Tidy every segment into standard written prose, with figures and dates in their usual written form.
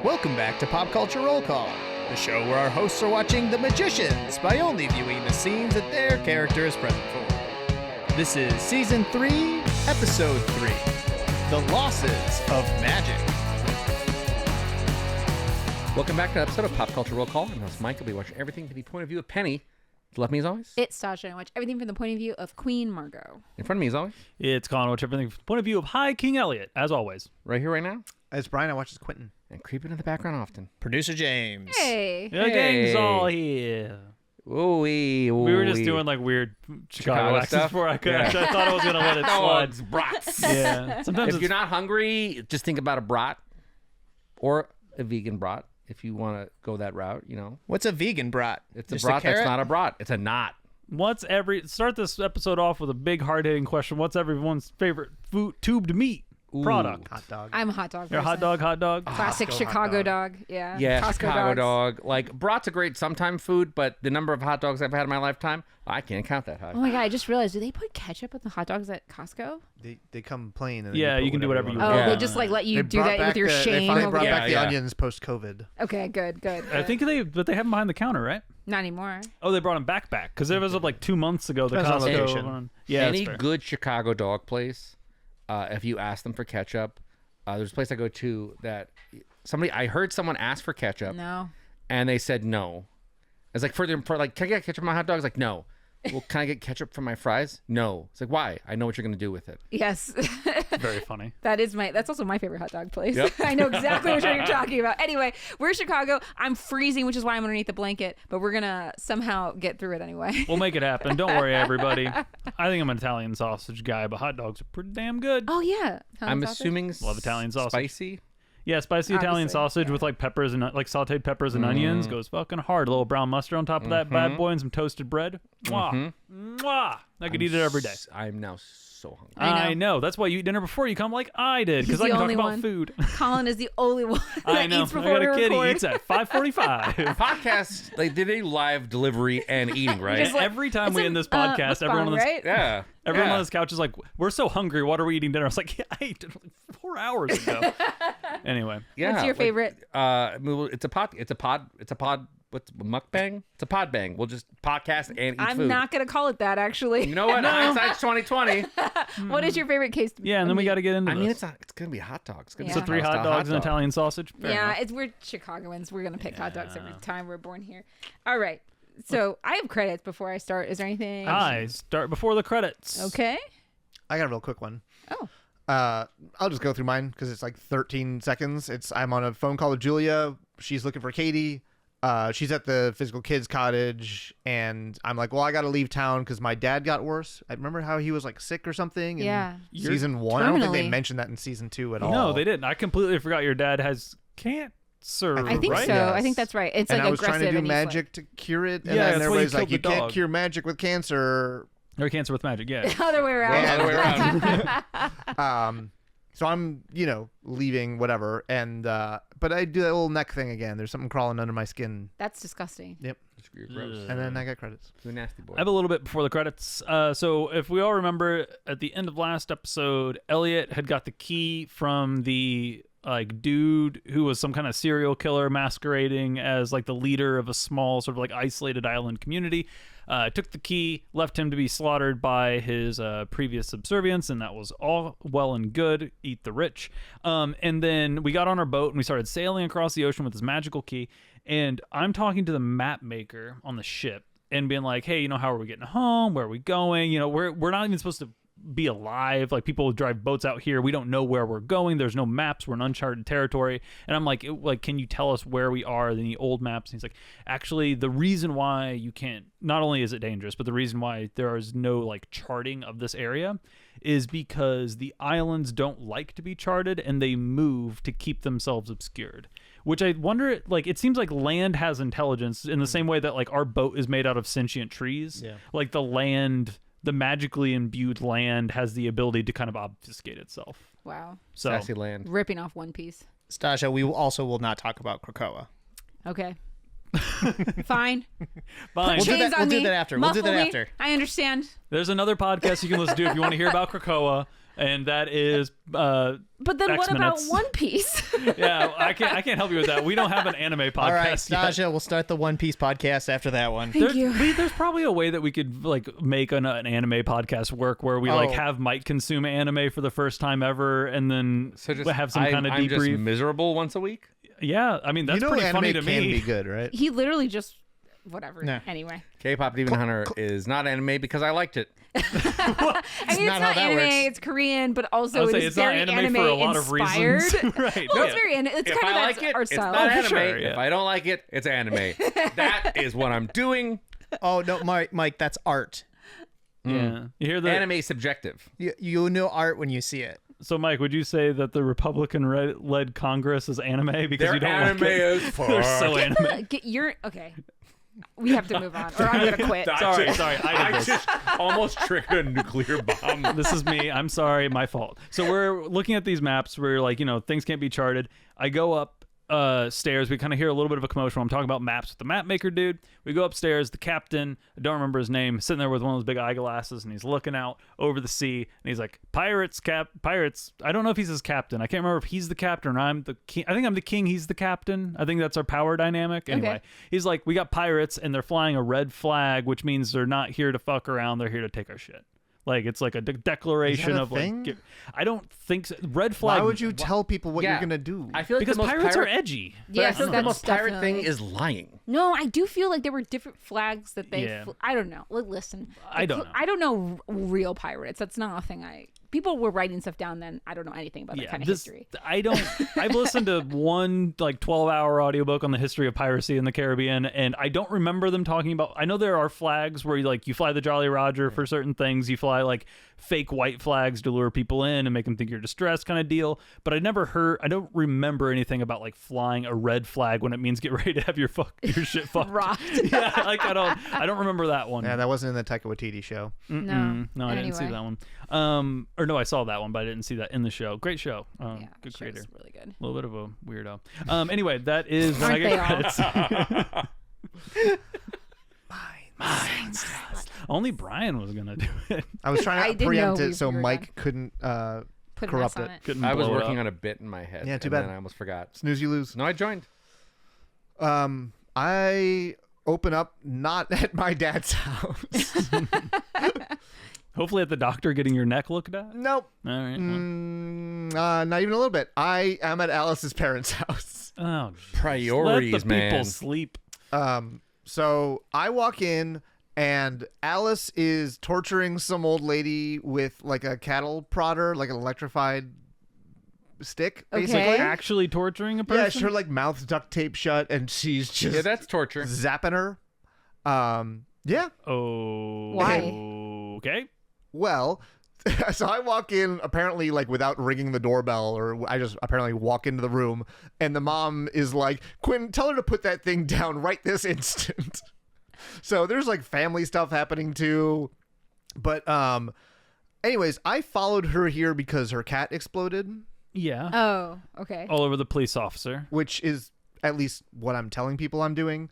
Welcome back to Pop Culture Roll Call, the show where our hosts are watching The Magicians by only viewing the scenes that their character is present for. This is Season 3, Episode 3, The Losses of Magic. Welcome back to an episode of Pop Culture Roll Call. I'm host Michael. We watch everything from the point of view of Penny. To left me as always. It's Sasha. I watch everything from the point of view of Queen Margo. In front of me as always. It's Colin. I watch everything from the point of view of High King Elliot, as always. Right here, right now. It's Brian. I watch as Quentin. And creeping in the background often. Producer James. Hey. The gang's all here. We were just doing like weird Chicago accents stuff before I could. Yeah. I thought I was going to let it slide. Dogs, brats. Yeah. Sometimes If you're not hungry, just think about a brat or a vegan brat. If you want to go that route, you know. What's a vegan brat? It's a Just brat that's carrot? not a brat. It's a knot. start this episode off with a big hard-hitting question. What's everyone's favorite food tubed meat product? Hot dog. I'm a hot dog You're a person. hot dog. Classic Costco Chicago hot dog. Yeah. Yeah, Costco Chicago dogs. dog. Like, brat's a great sometime food, but the number of hot dogs I've had in my lifetime, I can't count that high. Oh my God, I just realized, do they put ketchup on the hot dogs at Costco? They come plain. And Yeah, then you can do whatever you Oh, want. Yeah. they just like let you They do brought that with back your They shame finally over brought there? back the Yeah. onions post-COVID. Okay, good. I think but they have them behind the counter, right? Not anymore. Oh, they brought them back because it was up like 2 months ago. The Depends on Costco location. one. Yeah, Any that's fair. good Chicago dog place, if you ask them for ketchup, there's a place I go to that I heard someone ask for ketchup No. and they said no. It's like can I get ketchup on my hot dogs? Like, no. Well, can I get ketchup for my fries? No. It's like, why? I know what you're going to do with it. Yes. Very funny. That's also my favorite hot dog place. Yep. I know exactly what you're talking about. Anyway, we're in Chicago. I'm freezing, which is why I'm underneath the blanket, but we're going to somehow get through it anyway. We'll make it happen. Don't worry, everybody. I think I'm an Italian sausage guy, but hot dogs are pretty damn good. Oh, yeah. I'm Sausage? assuming Love Italian sausage. spicy. Yeah, spicy Italian Obviously, sausage with like peppers and like sauteed peppers and onions goes fucking hard. A little brown mustard on top of that bad boy and some toasted bread. Mwah. Mwah. I could eat it every day. I'm now so hungry. I know. That's why you eat dinner before you come like I did, because He's I the can talk only about one. food. Colin is the only one I that know. eats I before got we a kid. record. He eats at 5:45. Podcasts, they do live delivery and eating, right? Just like- Every time It's we a end this podcast, mukbang, everyone on this right? Yeah. Everyone yeah. on this couch is like, we're so hungry. What are we eating dinner? I was like, yeah, I ate dinner like 4 hours ago. Anyway. Yeah, What's your like, favorite? It's a pod. What's mukbang? It's a pod bang. We'll just podcast and eat I'm food. not going to call it that, actually. You know what? Hindsight's 2020. What is your favorite case? Yeah, and then we got to get into I mean, this. it's gonna be a hot dog. It's gonna Yeah. be So 3 hot dogs and Italian sausage. Fair Yeah, enough. we're Chicagoans. We're going to pick hot dogs every time we're born here. All right. So I have credits before I start. Is there anything? I start before the credits. Okay. I got a real quick one. Oh. I'll just go through mine because it's like 13 seconds. I'm on a phone call with Julia. She's looking for Katie. She's at the physical kids cottage, and I'm like, well, I got to leave town because my dad got worse. I remember how he was like sick or something. In Yeah. season 1. I don't think they terminally. mentioned that in season 2 at all. No, they didn't. I completely forgot your dad has cancer. I think right? so. Yes. I think that's right. It's And like I was aggressive. trying to do and he's like- magic to cure it, and Yeah, then that's why you everybody's like, you killed the can't dog. cure magic with cancer. Or cancer with magic, yeah. Other way around. Other way around. So I'm, leaving, whatever, and but I do that little neck thing again. There's something crawling under my skin. That's disgusting. Yep. You're gross. And then I got credits. You're a nasty boy. I have a little bit before the credits. So if we all remember, at the end of last episode, Elliot had got the key from the dude who was some kind of serial killer masquerading as like the leader of a small sort of like isolated island community. Took the key, left him to be slaughtered by his previous subservience, and that was all well and good. Eat the rich. And then we got on our boat and we started sailing across the ocean with this magical key. And I'm talking to the map maker on the ship and being like, hey, how are we getting home? Where are we going? We're not even supposed to be alive. Like, people drive boats out here. We don't know where we're going. There's no maps. We're in uncharted territory. And I'm like, can you tell us where we are in the old maps? And he's like, actually, the reason why you can't, not only is it dangerous, but the reason why there is no like charting of this area is because the islands don't like to be charted and they move to keep themselves obscured. Which I wonder, like, it seems like land has intelligence in the same way that like our boat is made out of sentient trees. Yeah. Like the magically imbued land has the ability to kind of obfuscate itself. Wow. So Sassy land. Ripping off One Piece. Stasha, we also will not talk about Krakoa. Okay. Fine. fine. We'll do Chains that- on we'll do me. that after. We'll do Muffle that me. after. I understand. There's another podcast you can listen to if you want to hear about Krakoa. and that is But then X what about minutes. One Piece? Yeah, I can't help you with that. We don't have an anime podcast All right, yet. Naja, we'll start the One Piece podcast after that one. Thank you. There's probably a way that we could like make an anime podcast work where we like have Mike consume anime for the first time ever, and then So just have some kind of I'm just debrief. miserable once a week. Yeah, I mean that's you know, pretty anime funny to can me. be good, right? He literally just whatever. No. Anyway, K-pop Demon Hunter is not anime because I liked it. I mean it's not not how that anime. works. It's Korean, but also I'll say it's it's not very anime for a lot of inspired. reasons. Right. Well, yeah. it's very. It's If kind I of like it, art it's style. not anime. sure, yeah. If I don't like it, it's anime. That is what I'm doing. Oh no, Mike, that's art. Yeah. You hear that? Anime is subjective. You know art when you see it. So, Mike, would you say that the Republican-led Congress is anime because Their you don't anime like it? is They're so anime. You're okay. We have to move on, or I'm gonna quit. Sorry, I did this. just almost triggered a nuclear bomb. This is me. I'm sorry. My fault. So we're looking at these maps where like, things can't be charted. I go up stairs. We kind of hear a little bit of a commotion. I'm talking about maps with the map maker dude. We go upstairs. The captain, I don't remember his name, sitting there with one of those big eyeglasses, and he's looking out over the sea, and he's like, pirates. I don't know if he's his captain. I can't remember if he's the captain or I'm the king. I think I'm the king. He's the captain. I think that's our power dynamic. Anyway, Okay. He's like, we got pirates, and they're flying a red flag, which means they're not here to fuck around. They're here to take our shit. Like, it's like a declaration Is that a of thing? like, I don't think so. Red flag. Why would you tell people what Yeah. you're gonna do? I feel like Because the most pirates pirate, are edgy. but I Yes, feel like the that's most pirate thing definitely- is lying. No, I do feel like there were different flags that they. Yeah. I don't know. Listen, I don't know. I don't know real pirates. That's not a thing. People were writing stuff down then. I don't know anything about that kind of history. I've listened to one like 12-hour audiobook on the history of piracy in the Caribbean, and I don't remember them talking about. I know there are flags where you fly the Jolly Roger for certain things. You fly like fake white flags to lure people in and make them think you're distressed, kind of deal. But I don't remember anything about like flying a red flag when it means get ready to have your shit fucked. Rocked. Yeah, like I don't remember that one. Yeah, that wasn't in the Taika Waititi show. No, No, I didn't see Anyway. that one. Or no, I saw that one, but I didn't see that in the show. Great show. Yeah, Good show's creator. really good. A little bit of a weirdo. Anyway, that is when I Aren't get they all? credits. Mines. Only Brian was gonna do it. I was I trying to didn't preempt know it so we were Mike couldn't Put a corrupt mess on it. it. Couldn't I was blow it working up. on a bit in my head. Yeah, too and bad. Then I almost forgot. Snooze, you lose. No, I joined. I open up not at my dad's house. Hopefully, at the doctor getting your neck looked at. Nope. All right. Not even a little bit. I am at Alice's parents' house. Oh, Priorities, let the man. people sleep. So I walk in and Alice is torturing some old lady with like a cattle prodder, like an electrified stick, basically. Okay. Actually torturing a Yeah, person. her like mouth's duct tape shut and she's just Yeah, that's torture. zapping her. Yeah. Oh. Why? Okay. Well, so I walk in apparently like without ringing the doorbell, or I just apparently walk into the room, and the mom is like, "Quentin, tell her to put that thing down right this instant." So there's like family stuff happening too. But anyways, I followed her here because her cat exploded, Yeah. Oh, okay. All over the police officer. which is at least what I'm telling people I'm doing.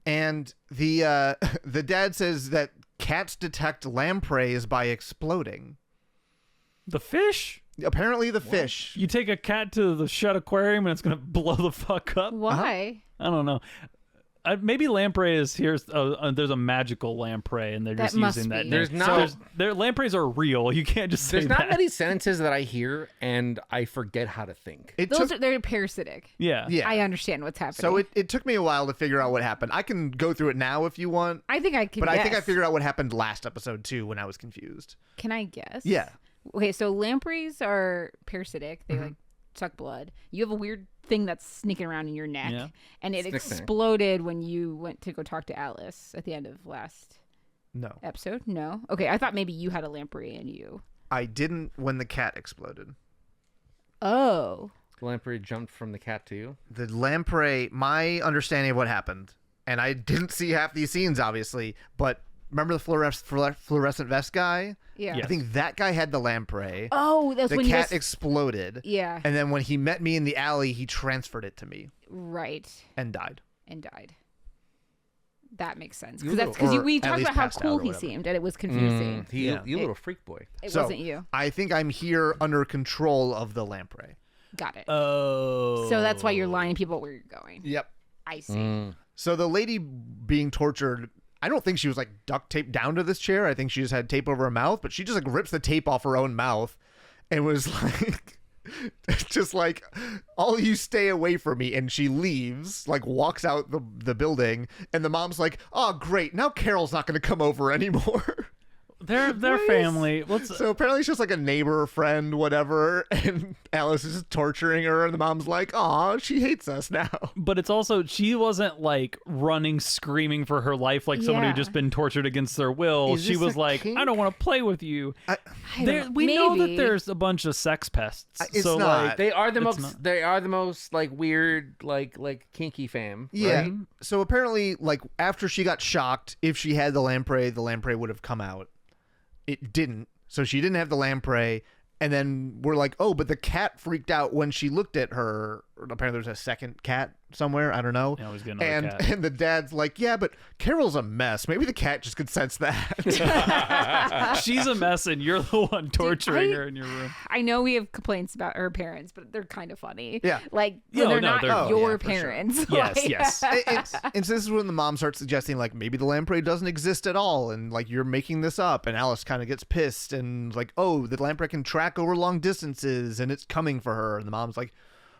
And the dad says that cats detect lampreys by exploding. The fish. Apparently the fish. You take a cat to the shut aquarium and it's gonna blow the fuck up. Why? I don't know. Maybe lamprey is here. There's a magical lamprey, and they're That just must using that. be. name. There's not- So their lampreys are real. You can't just say There's not that. many sentences that I hear and I forget how to think. It Those took, they're parasitic. Yeah. yeah. I understand what's happening. So it took me a while to figure out what happened. I can go through it now if you want, I think I can. but I think I guess. figured out what happened last episode too when I was confused. Can I guess? Yeah. Okay, so lampreys are parasitic. They Mm-hmm. like suck blood. You have a weird thing that's sneaking around in your neck, Yeah. and it Snick there. exploded when you went to go talk to Alice at the end of last No, episode. No, okay, I thought maybe you had a lamprey in you. I didn't when the cat exploded. Oh, The lamprey jumped from the cat to you. The lamprey, my understanding of what happened, and I didn't see half these scenes obviously, but remember the fluorescent vest guy? yeah. Yes. I think that guy had the lamprey. Oh, that's The when cat you exploded. yeah, And then when he met me in the alley, he transferred it to me right, and died. and died. That makes sense You because little- because or we at talked least about how passed out cool or he whatever. seemed, and it was confusing. You little freak boy. It So, wasn't you. I think I'm here under control of the lamprey. Got it. Oh. So that's why you're lying to people where you're going. Yep. I see. So the lady being tortured, I don't think she was like duct taped down to this chair. I think she just had tape over her mouth, but she just like rips the tape off her own mouth and was like, just like, all you stay away from me. And she leaves, like walks out the building. And the mom's like, oh, great. Now Carol's not going to come over anymore. Their family. So apparently it's just like a neighbor, friend, whatever, and Alice is just torturing her, and the mom's like, "Aw, she hates us now." But it's also, she wasn't like running screaming for her life like someone Yeah. who'd just been tortured against their will. Is She this was a like, kink? I don't want to play with you. I don't know. We know that Maybe. there's a bunch of sex pests. It's so not. like They are the It's most. not- They are the most like weird, like kinky fam. Yeah. right? So apparently, like after she got shocked, if she had the lamprey would have come out. It didn't. So she didn't have the lamprey. And then we're like, oh, but the cat freaked out when she looked at her. Apparently there's a second cat somewhere. I don't know. Yeah, I was getting another and cat. and the dad's like, yeah, but Carol's a mess. Maybe the cat just could sense that. she's a mess and you're the one torturing her in your room. I know we have complaints about her parents, but they're kind of funny. Yeah. Like Yeah, they're no, not they're- Oh, your yeah, for sure. parents. Yes, Like- yes. And so this is when the mom starts suggesting like maybe the lamprey doesn't exist at all and like you're making this up, and Alice kind of gets pissed and like, oh, the lamprey can track over long distances and it's coming for her, and the mom's like,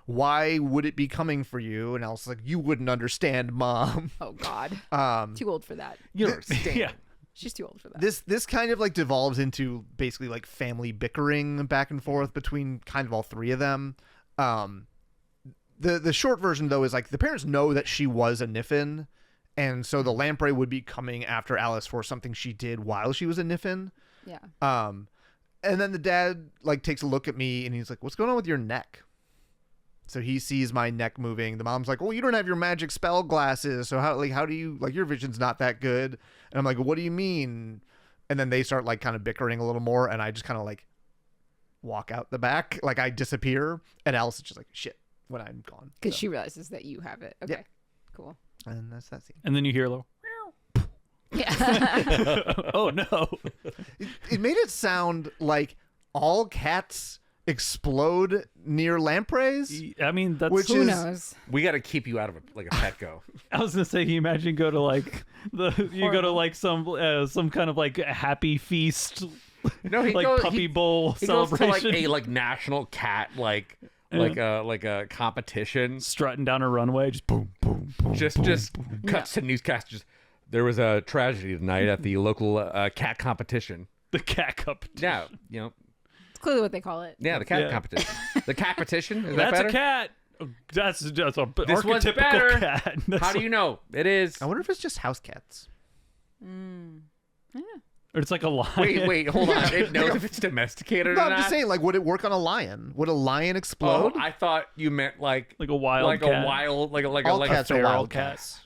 why would it be coming for you? And Alice is like, you wouldn't understand, Mom. Oh God. Um Too old for that. You don't understand. Yeah. She's too old for that. this kind of like devolves into basically like family bickering back and forth between kind of all three of them. The short version though is like the parents know that she was a Niffin, and so the lamprey would be coming after Alice for something she did while she was a Niffin. Yeah. And then the dad like takes a look at me and he's like, what's going on with your neck? So he sees my neck moving. The mom's like, well, you don't have your magic spell glasses, so how do you, like, your vision's not that good? And I'm like, what do you mean? And then they start like kind of bickering a little more, and I just kind of like walk out the back, like I disappear, and Alice is just like, shit, when I'm gone. Because So- she realizes that you have it. Okay. Yep. Cool. and that's that scene. And then you hear a little, Yeah. oh no. It made it sound like all cats explode near lampreys. I mean, that's Which Who is- knows? We got to keep you out of a Petco. I was gonna say, can you imagine you go to like you go to like some kind of like happy feast, No, he like goes, puppy bowl he goes to celebration, like a national cat like a competition. strutting down a runway, just boom, boom, boom. Just cuts to newscasters. There was a tragedy tonight at the local cat competition. the cat cup. Yeah, It's clearly what they call it. yeah, the cat Yeah. competition. The cat petition. Is that That's better? a cat. That's a This one's archetypical better. cat. How do you know? It is. I wonder if it's just house cats. Or it's like a lion. Wait, hold on. It knows if it's domesticated No, or I'm not. just saying, like, would it work on a lion? Would a lion Oh, explode? I thought you meant like Like a wild cat. a wild, like All a cats are feral wild cat. cats.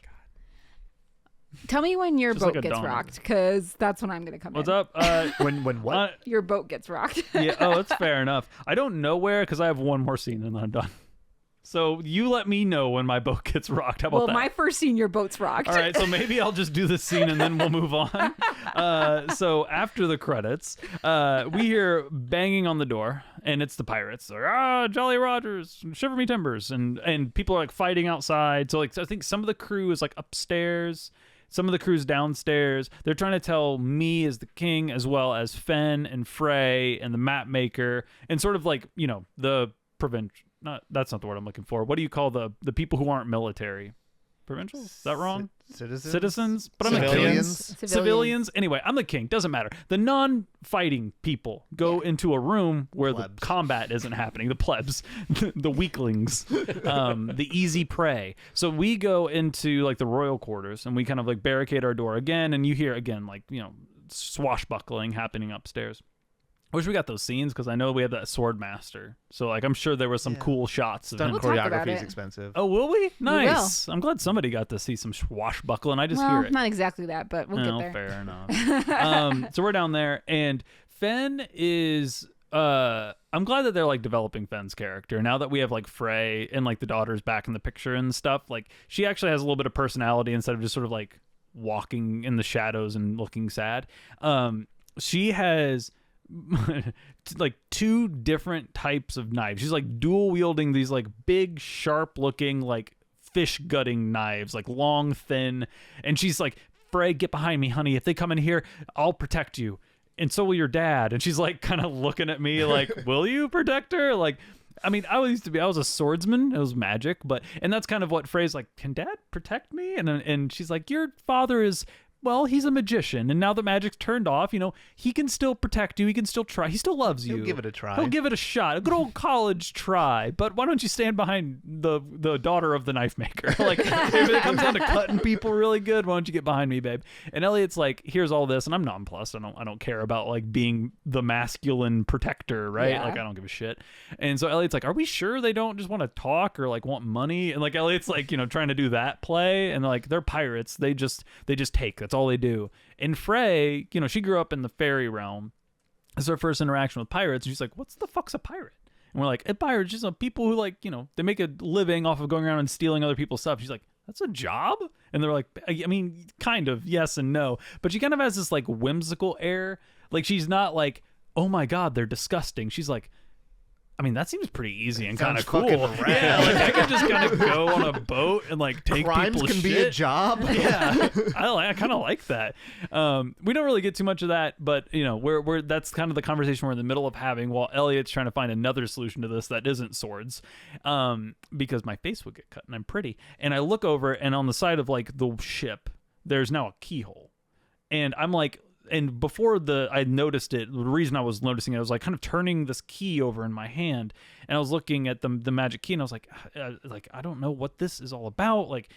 Tell me when your Just boat like a gets donkey. rocked, because that's when I'm going to come What's in. up? When what? Your boat gets rocked. Yeah. Oh, that's fair enough. I don't know where because I have one more scene and then I'm done. So you let me know when my boat gets rocked. How about Well, that? my first scene, your boat's rocked. All right, so maybe I'll just do this scene and then we'll move on. So after the credits, we hear banging on the door, and it's the pirates. They're, Jolly Rogers, shiver me timbers, and people are like fighting outside. So like I think some of the crew is like upstairs, some of the crew's downstairs. They're trying to tell me as the king, as well as Fen and Frey and the map maker, and sort of like the provincial. That's not the word I'm looking for. What do you call the people who aren't military? Provincials? Is that wrong? Citizens? But I'm the king. Civilians. Civilians. Anyway, I'm the king. Doesn't matter. The non-fighting people go into a room where Plebs. the combat isn't happening. The plebs, the weaklings, the easy prey. So we go into like the royal quarters and we kind of like barricade our door again. And you hear again like swashbuckling happening upstairs. I wish we got those scenes because I know we have that sword master. So like I'm sure there was some cool shots of Stunt him. We'll talk about choreography is it. expensive. Oh, will we? will. Nice. I'm glad somebody got to see some swashbuckling. I just Well, hear it. not exactly that, but we'll No, get there. fair enough. So we're down there, and Fen is. I'm glad that they're like developing Fen's character now that we have like Frey and like the daughters back in the picture and stuff. Like she actually has a little bit of personality instead of just sort of like walking in the shadows and looking sad. She has like 2 different types of knives. She's like dual wielding these like big, sharp looking like fish gutting knives, like long, thin. And she's like, Frey, get behind me, honey. If they come in here, I'll protect you. And so will your dad. And she's like kind of looking at me like, will you protect her? Like, I mean, I was a swordsman. It was magic, and that's kind of what Frey's like, can dad protect me? And she's like, your father is, well, he's a magician, and now the magic's turned off, he can still protect you. He can still try. He still loves you. He'll give it a try. He'll give it a shot. A good old college try. But why don't you stand behind the daughter of the knife maker? Like, if it comes down to cutting people really good, why don't you get behind me, babe? And Elliot's like, here's all this, and I'm nonplussed. I don't care about like being the masculine protector, right? Yeah. Like, I don't give a shit. And so Elliot's like, are we sure they don't just want to talk or like want money? And like Elliot's like, trying to do that play, and like they're pirates. They just take. That's all they do. And Frey, she grew up in the fairy realm. It's her first interaction with pirates. And she's like, what's the fuck's a pirate? And we're like, a pirate is just people who like, they make a living off of going around and stealing other people's stuff. She's like, that's a job? And they're like, I mean, kind of, yes and no. But she kind of has this like whimsical air. Like, she's not like, oh my God, they're disgusting. She's like, I mean, that seems pretty easy and kind of cool. Yeah, like I could just kind of go on a boat and like take Crimes people's can shit. be a job. Yeah, I kind of like that. We don't really get too much of that, but we're that's kind of the conversation we're in the middle of having while Elliot's trying to find another solution to this that isn't swords, because my face would get cut and I'm pretty. And I look over, and on the side of like the ship, there's now a keyhole, and I'm like. And before I noticed it, the reason I was noticing it, I was like kind of turning this key over in my hand, and I was looking at the magic key, and I was like, I don't know what this is all about. Like,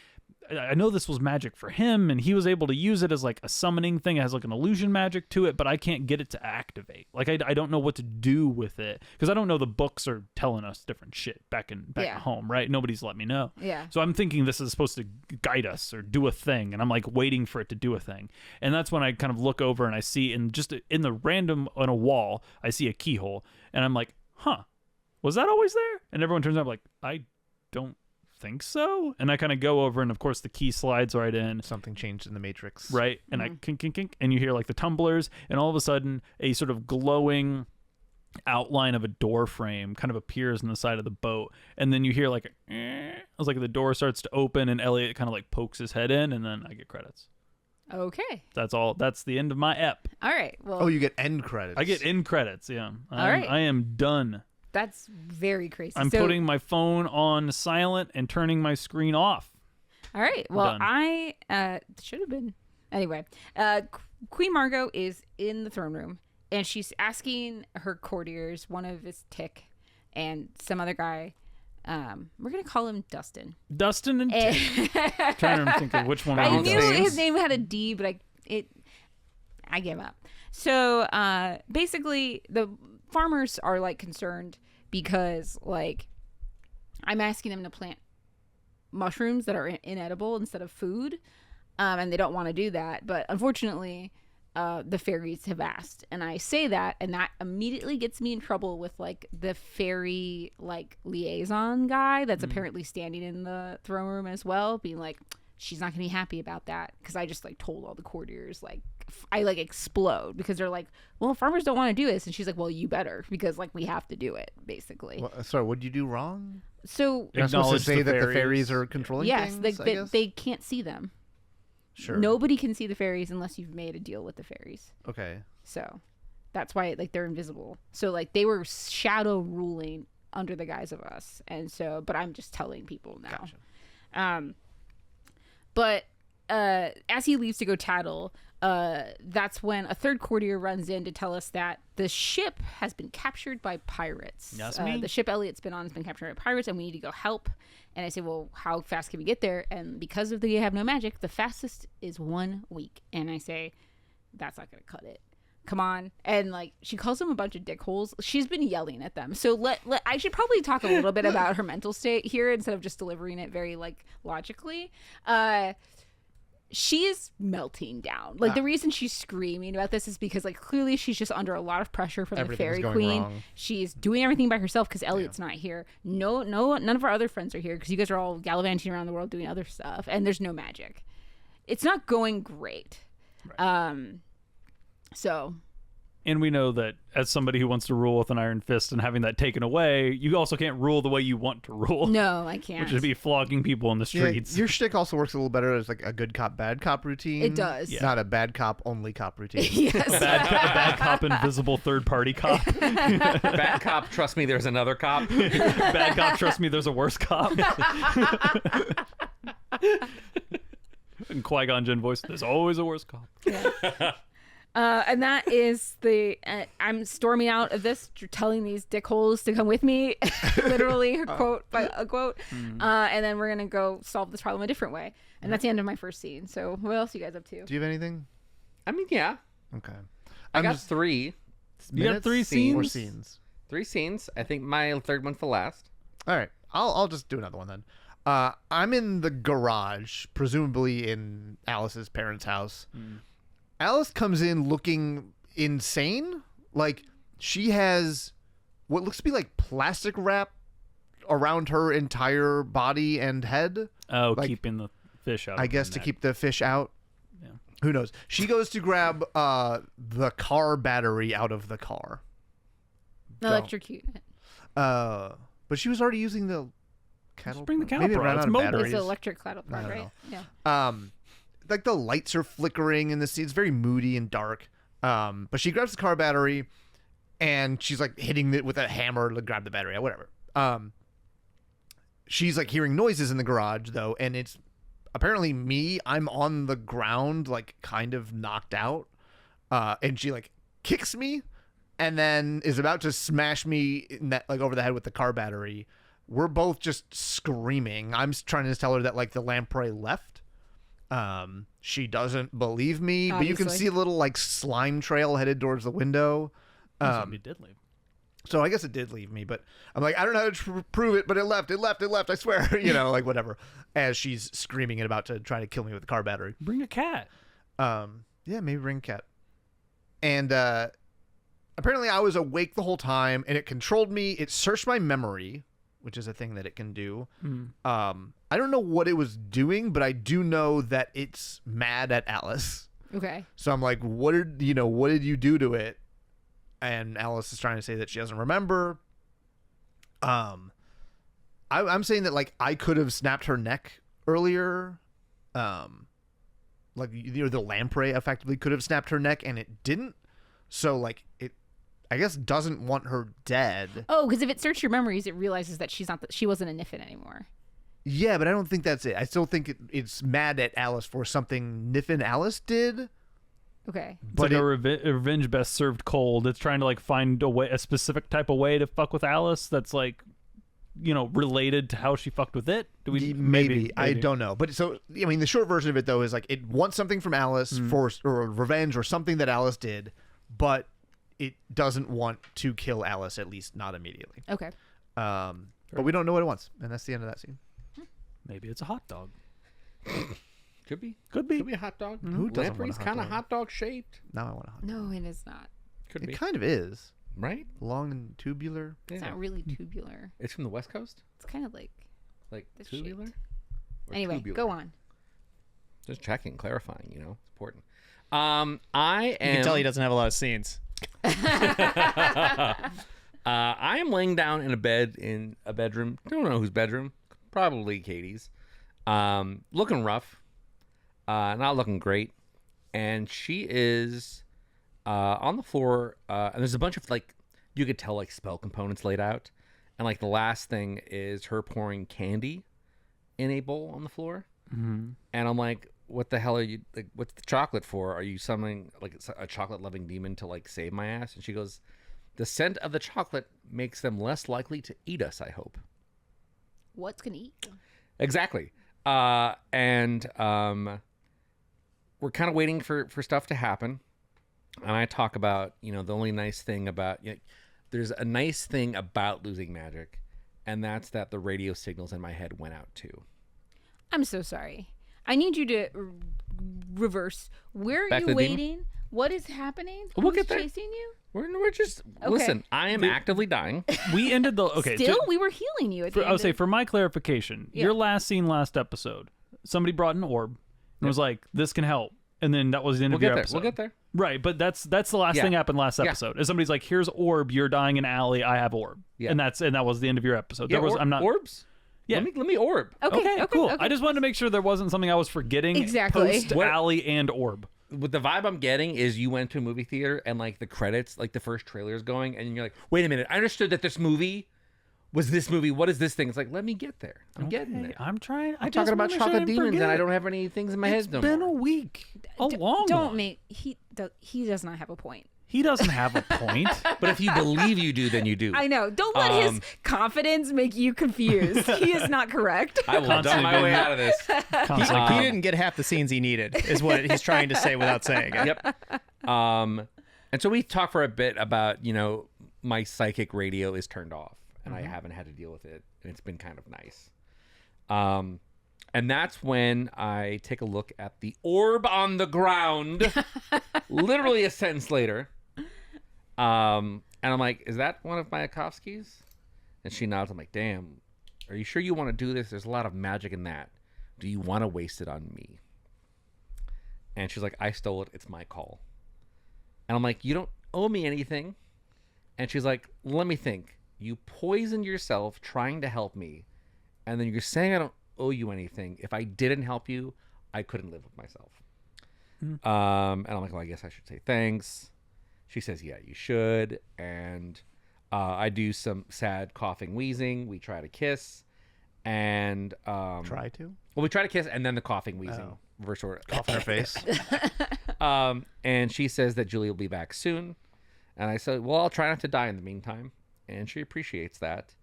I know this was magic for him, and he was able to use it as like a summoning thing. It has like an illusion magic to it, but I can't get it to activate. Like, I don't know what to do with it, because I don't know the books are telling us different shit back at home, right? Nobody's let me know. Yeah. So I'm thinking this is supposed to guide us or do a thing, and I'm like waiting for it to do a thing. And that's when I kind of look over and I see in the random on a wall, I see a keyhole, and I'm like, huh, was that always there? And everyone turns out like, I don't think so. And I kind of go over, and of course the key slides right in. Something changed in the Matrix. Right. And I kink, kink, kink, and you hear like the tumblers, and all of a sudden a sort of glowing outline of a door frame kind of appears in the side of the boat, and then you hear like I was like the door starts to open, and Elliot kind of like pokes his head in, and then I get credits. Okay. That's all. That's the end of my ep. All right. Well. Oh, you get end credits. I get end credits. Yeah. All right. I am done. That's very crazy. I'm putting my phone on silent and turning my screen off. All right. Well, done. I should have been. Anyway, Queen Margo is in the throne room, and she's asking her courtiers, one of his Tick and some other guy. We're going to call him Dustin. Dustin and Tick. Trying to think of which one I of knew those. his name had a D, but I gave up. So basically, the farmers are like concerned because like I'm asking them to plant mushrooms that are inedible instead of food, and they don't want to do that. But unfortunately, the fairies have asked, and I say that, and that immediately gets me in trouble with like the fairy like liaison guy that's apparently standing in the throne room as well, being like, she's not gonna be happy about that, because I just like told all the courtiers, like I like explode because they're like, well, farmers don't want to do this, and she's like, well, you better, because like we have to do it basically. Well, sorry, what did you do wrong? So You're not supposed to Acknowledge say the that the fairies. fairies are controlling yes, things, I guess? they can't see them. Sure. Nobody can see the fairies unless you've made a deal with the fairies. Okay. So that's why like they're invisible. So like they were shadow ruling under the guise of us, and so but I'm just telling people now. Gotcha. But as he leaves to go tattle, that's when a third courtier runs in to tell us that the ship has been captured by pirates. That's me. The ship Elliot's been on has been captured by pirates, and we need to go help. And I say, well, how fast can we get there? And because of they have no magic, the fastest is 1 week. And I say, that's not going to cut it. Come on. And like she calls them a bunch of dickholes. She's been yelling at them. So I should probably talk a little bit about her mental state here instead of just delivering it very like logically. She is melting down. Like the reason she's screaming about this is because like clearly she's just under a lot of pressure from the Everything's fairy going queen. wrong. She's doing everything by herself because Elliot's not here. None of our other friends are here because you guys are all gallivanting around the world doing other stuff, and there's no magic. it's not going great. So. And we know that as somebody who wants to rule with an iron fist and having that taken away, you also can't rule the way you want to rule. No, I can't. Which would be flogging people in the streets. Yeah, your shtick also works a little better as like a good cop, bad cop routine. It does. Yeah. Not a bad cop, only cop routine. Yes. Bad cop, invisible third party cop. Bad cop, trust me, there's another cop. Bad cop, trust me, there's a worse cop. And Qui-Gon Jinn voice, there's always a worse cop. Yeah. And that is I'm storming out of this, telling these dickholes to come with me, literally, quote by a quote. And then we're going to go solve this problem a different way. And that's the end of my first scene. So what else are you guys up to? Do you have anything? I mean, yeah. Okay. I got 3. You got 3 scenes? Or scenes? 3 scenes. I think my third one for last. All right. I'll just do another one then. I'm in the garage, presumably in Alice's parents' house. Alice comes in looking insane. Like, she has what looks to be like plastic wrap around her entire body and head. Oh, like, keeping the fish out. I guess to keep the fish out. Yeah. Who knows? She goes to grab the car battery out of the car. Electrocute it. But she was already using the cattle. Just bring the cattle Maybe it prod. ran It's out of mobile. batteries. It's an electric cattle prod, I don't right? know. Yeah. Like the lights are flickering in the scene. It's very moody and dark. But she grabs the car battery and she's like hitting it with a hammer to grab the battery, whatever. She's like hearing noises in the garage though, and it's apparently me. I'm on the ground, like kind of knocked out. And she like kicks me and then is about to smash me in that, like over the head with the car battery. We're both just screaming. I'm trying to tell her that like the lamprey left. She doesn't believe me, but you can Obviously. see a little like slime trail headed towards the window. Somebody did leave. So I guess it did leave me, but I'm like, I don't know how to prove it, but it left, I swear, like whatever, as she's screaming and about to try to kill me with the car battery. Bring a cat. Yeah, maybe bring a cat. And, apparently I was awake the whole time and it controlled me. It searched my memory, which is a thing that it can do. I don't know what it was doing, but I do know that it's mad at Alice. Okay. So I'm like, what did you do to it? And Alice is trying to say that she doesn't remember. I'm saying that like I could have snapped her neck earlier. Like the lamprey effectively could have snapped her neck and it didn't. So like it, I guess, doesn't want her dead. Oh, because if it searched your memories, it realizes that she wasn't a Niffin anymore. Yeah, but I don't think that's it. I still think it's mad at Alice for something Niffin Alice did. Okay. It's But like a revenge best served cold. It's trying to like find a specific type of way to fuck with Alice that's like, related to how she fucked with it. Do we maybe I don't know. But so I mean, the short version of it though is like it wants something from Alice or revenge or something that Alice did, but it doesn't want to kill Alice, at least not immediately. Okay. But we don't know what it wants, and that's the end of that scene. Maybe it's a hot dog. Could be. Could be. Could be a hot dog. Who doesn't want a Lamprey's hot kind of dog? hot dog shaped. Now I want a hot dog. No, it is not. Could be. It kind of is. Right? Long and tubular. It's Yeah. not really tubular. It's from the West Coast? It's kind of like. Like It's tubular? shaped. Or Anyway, tubular? go on. Just checking, clarifying, it's important. I You am can tell he doesn't have a lot of scenes. I am laying down in a bed in a bedroom. Don't know whose bedroom. Probably Katie's. Looking rough. Not looking great. And she is on the floor. And there's a bunch of you could tell spell components laid out. And the last thing is her pouring candy in a bowl on the floor. Mm-hmm. And I'm like, what the hell are you, what's the chocolate for? Are you summoning a chocolate loving demon to save my ass? And she goes, the scent of the chocolate makes them less likely to eat us, I hope. What's gonna eat you? Exactly. And we're kind of waiting for stuff to happen. And I talk about, the only nice thing about, there's a nice thing about losing magic. And that's that the radio signals in my head went out too. I'm so sorry. I need you to reverse. Where are Back to you the demon? waiting? What is happening? We'll Who's get there. chasing you? We're just, Okay. listen, I am actively dying. We ended the okay. Still, we were healing you. At the I would end say of- for my clarification, Yeah. your last scene last episode, somebody brought an orb. and was like, "This can help," and then that was the end We'll of your get there. episode. We'll get there. Right, but that's the last thing happened last episode. Is somebody's like, "Here's orb. You're dying in alley. I have orb." Yeah. And that was the end of your episode. Yeah, There was I'm not. orbs. Yeah. Let me orb. Okay, Cool. okay. I just wanted to make sure there wasn't something I was forgetting. Exactly. Post alley and orb. What the vibe I'm getting is you went to a movie theater and like the credits, like the first trailer is going, and you're like, wait a minute, I understood that this movie was this movie. What is this thing? It's like, let me get there. I'm getting there. I'm trying. I'm talking about chocolate demons, and I don't have any things in my head no It's been more. a week. A long Don't one. make he does not have a point. He doesn't have a point. But if you believe you do, then you do. I know. Don't let his confidence make you confused. He is not correct. I will dumb my way out of this. Constantly. He didn't get half the scenes he needed, is what he's trying to say without saying it. Yep. And so we talked for a bit about, my psychic radio is turned off, and I haven't had to deal with it, and it's been kind of nice. And that's when I take a look at the orb on the ground, literally a sentence later. And I'm like, is that one of Mayakovsky's? And she nods. I'm like, damn, are you sure you want to do this? There's a lot of magic in that. Do you want to waste it on me? And she's like, I stole it. It's my call. And I'm like, you don't owe me anything. And she's like, let me think. You poisoned yourself trying to help me. And then you're saying I don't owe you anything. If I didn't help you, I couldn't live with myself. And I'm like, well, I guess I should say thanks. She says, yeah, you should. And I do some sad coughing, wheezing. We try to kiss. And Try to? well, we try to kiss, and then the coughing, wheezing, reverse order. Cough in her face. And she says that Julie will be back soon. And I said, well, I'll try not to die in the meantime. And she appreciates that.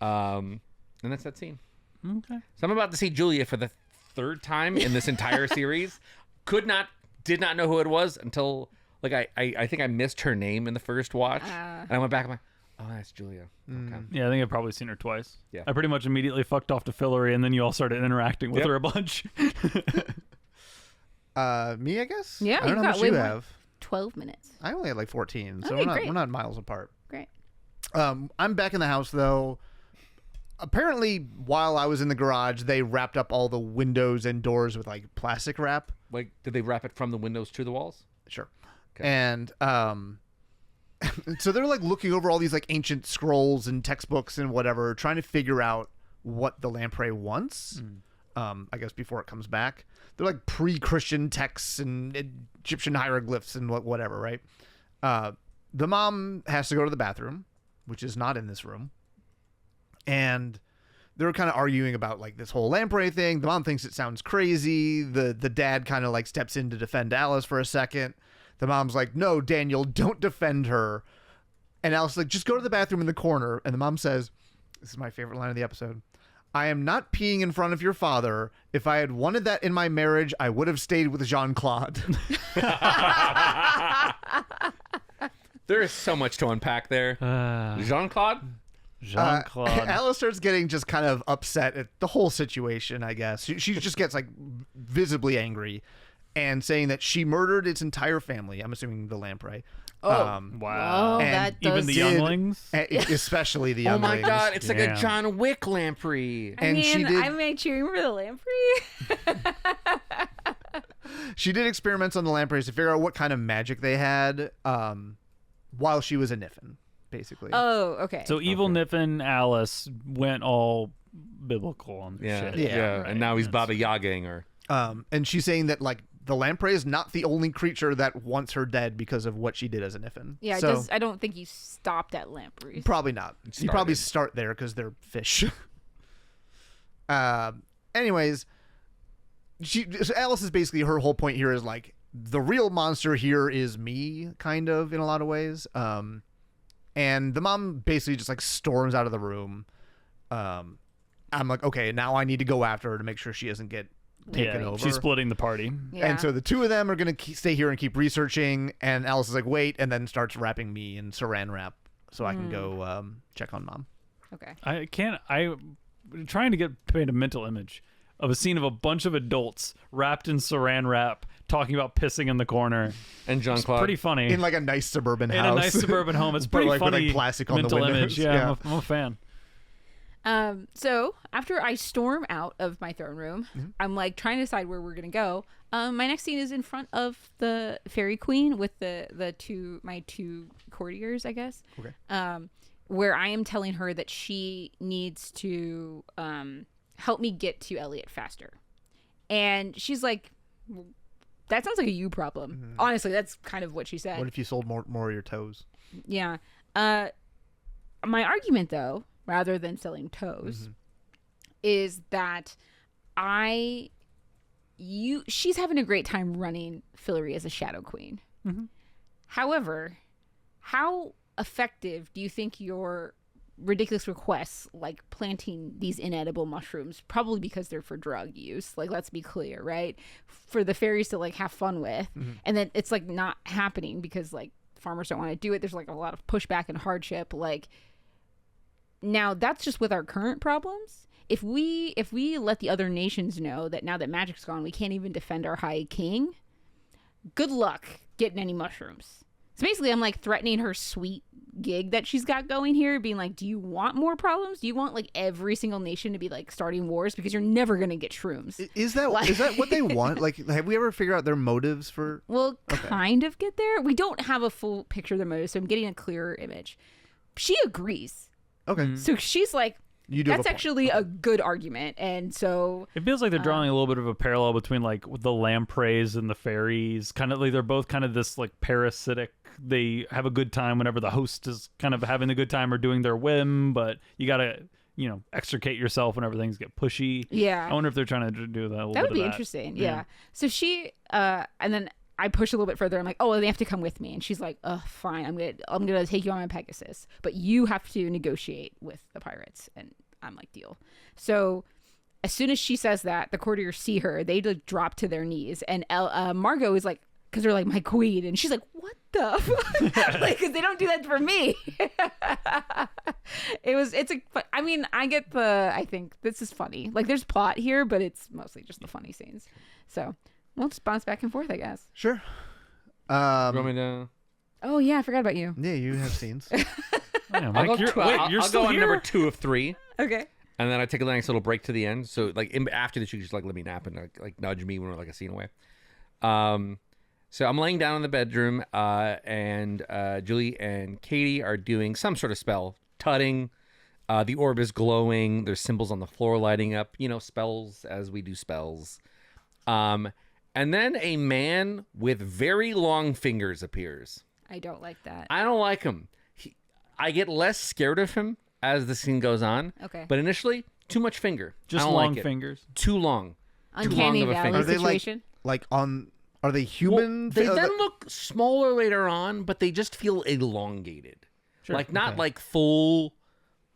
And that's that scene. Okay. So I'm about to see Julia for the third time in this entire series. Did not know who it was until, like, I think I missed her name in the first watch. And I went back and I'm like, oh, that's Julia. Okay. Yeah, I think I've probably seen her twice. Yeah. I pretty much immediately fucked off to Fillory, and then you all started interacting with Yep. her a bunch. Me, I guess? Yeah, I don't you know got how much way you more. have. 12 minutes. I only had like 14, so Okay, we're great. not miles apart. Great. I'm back in the house though. Apparently, while I was in the garage, they wrapped up all the windows and doors with like plastic wrap. Like, did they wrap it from the windows to the walls? Sure. Okay. And so they're like looking over all these like ancient scrolls and textbooks and whatever, trying to figure out what the lamprey wants. I guess before it comes back. They're like pre-Christian texts and Egyptian hieroglyphs and whatever, right? The mom has to go to the bathroom, which is not in this room. And they're kind of arguing about like this whole lamprey thing. The mom thinks it sounds crazy. The dad kind of like steps in to defend Alice for a second. The mom's like, no, Daniel, don't defend her. And Alice is like, just go to the bathroom in the corner. And the mom says, this is my favorite line of the episode. I am not peeing in front of your father. If I had wanted that in my marriage, I would have stayed with Jean-Claude. There is so much to unpack there. Jean-Claude? Jean-Claude. Alice starts getting just kind of upset at the whole situation, I guess. She just gets like visibly angry and saying that she murdered its entire family. I'm assuming the lamprey. Wow. Oh, and that does. Even the younglings? Especially the Oh younglings. my God, it's like Yeah. a John Wick lamprey. I and mean, she did- I'm cheering for the lamprey. She did experiments on the lampreys to figure out what kind of magic they had while she was a Niffin, basically. Oh, okay. So evil Niffin Alice went all biblical on this Yeah, shit. Yeah, and now he's That's- Baba Yagaing her. And she's saying that like the lamprey is not the only creature that wants her dead because of what she did as a Niffin. yeah, so, I don't think you stopped at lampreys. probably not. You probably start there because they're fish. Anyways, so Alice is basically, her whole point here is like, the real monster here is me, kind of, in a lot of ways. And the mom basically just like storms out of the room. I'm like, okay, now I need to go after her to make sure she doesn't get taken over. She's splitting the party. Yeah. And so the two of them are going to stay here and keep researching. And Alice is like, wait, and then starts wrapping me in saran wrap so I can go check on mom. Okay. I'm trying to paint a mental image of a scene of a bunch of adults wrapped in saran wrap talking about pissing in the corner. And Jean-Claude. Pretty funny. In like a nice suburban In house. a nice suburban home. It's But, pretty like, with, funny like, plastic on the mental windows. image. Yeah, Yeah. I'm a fan. So after I storm out of my throne room, I'm like trying to decide where we're gonna go. My next scene is in front of the fairy queen with my two courtiers, I guess. Okay. Where I am telling her that she needs to help me get to Elliot faster, and she's like, well, "That sounds like a you problem." Honestly, that's kind of what she said. What if you sold more of your toes? Yeah. My argument, though, rather than selling toes, is that she's having a great time running Fillory as a Shadow Queen. However, how effective do you think your ridiculous requests, like planting these inedible mushrooms, probably because they're for drug use, like, let's be clear, right? For the fairies to, like, have fun with, and then it's, like, not happening because, like, farmers don't want to do it. There's, like, a lot of pushback and hardship. Like, now that's just with our current problems. If we let the other nations know that now that magic's gone, we can't even defend our high king, good luck getting any mushrooms. So basically, I'm like threatening her sweet gig that she's got going here, being like, do you want more problems? Do you want like every single nation to be like starting wars? Because you're never going to get shrooms. Is that what they want? Like, have we ever figured out their motives for? We'll kind of get there. We don't have a full picture of their motives, so I'm getting a clearer image. She agrees. Okay. So she's like, You do that's actually a good argument. And so it feels like they're drawing a little bit of a parallel between like the lampreys and the fairies. Kind of like they're both kind of this like parasitic. They have a good time whenever the host is kind of having a good time or doing their whim, but you gotta, extricate yourself whenever things get pushy. Yeah. I wonder if they're trying to do that a little bit. That would be interesting. Yeah. So she and then I push a little bit further. I'm like, oh, they have to come with me. And she's like, fine. I'm gonna take you on my Pegasus, but you have to negotiate with the pirates. And I'm like, deal. So as soon as she says that, the courtiers see her. They like drop to their knees, and Margo is like, because they're like, my queen, and she's like, what the fuck? Like, because they don't do that for me. I think this is funny. Like, there's plot here, but it's mostly just the funny scenes. So we'll just bounce back and forth, I guess. Sure. You want me to? Oh yeah, I forgot about you. Yeah, you have scenes. Yeah, I'll go on number 2 of 3. Okay. And then I take a nice little break to the end. So like after this, you just like let me nap and like nudge me when we're like a scene away. So I'm laying down in the bedroom, and Julie and Katie are doing some sort of spell, tutting. The orb is glowing. There's symbols on the floor lighting up. Spells as we do spells. And then a man with very long fingers appears. I don't like that. I don't like him. I get less scared of him as the scene goes on. Okay. But initially, too much finger. Just I don't long like it. fingers. Too long. Uncanny too long of a Valley finger. Are they situation. Are they human? They then look smaller later on, but they just feel elongated. Sure. Like not like full,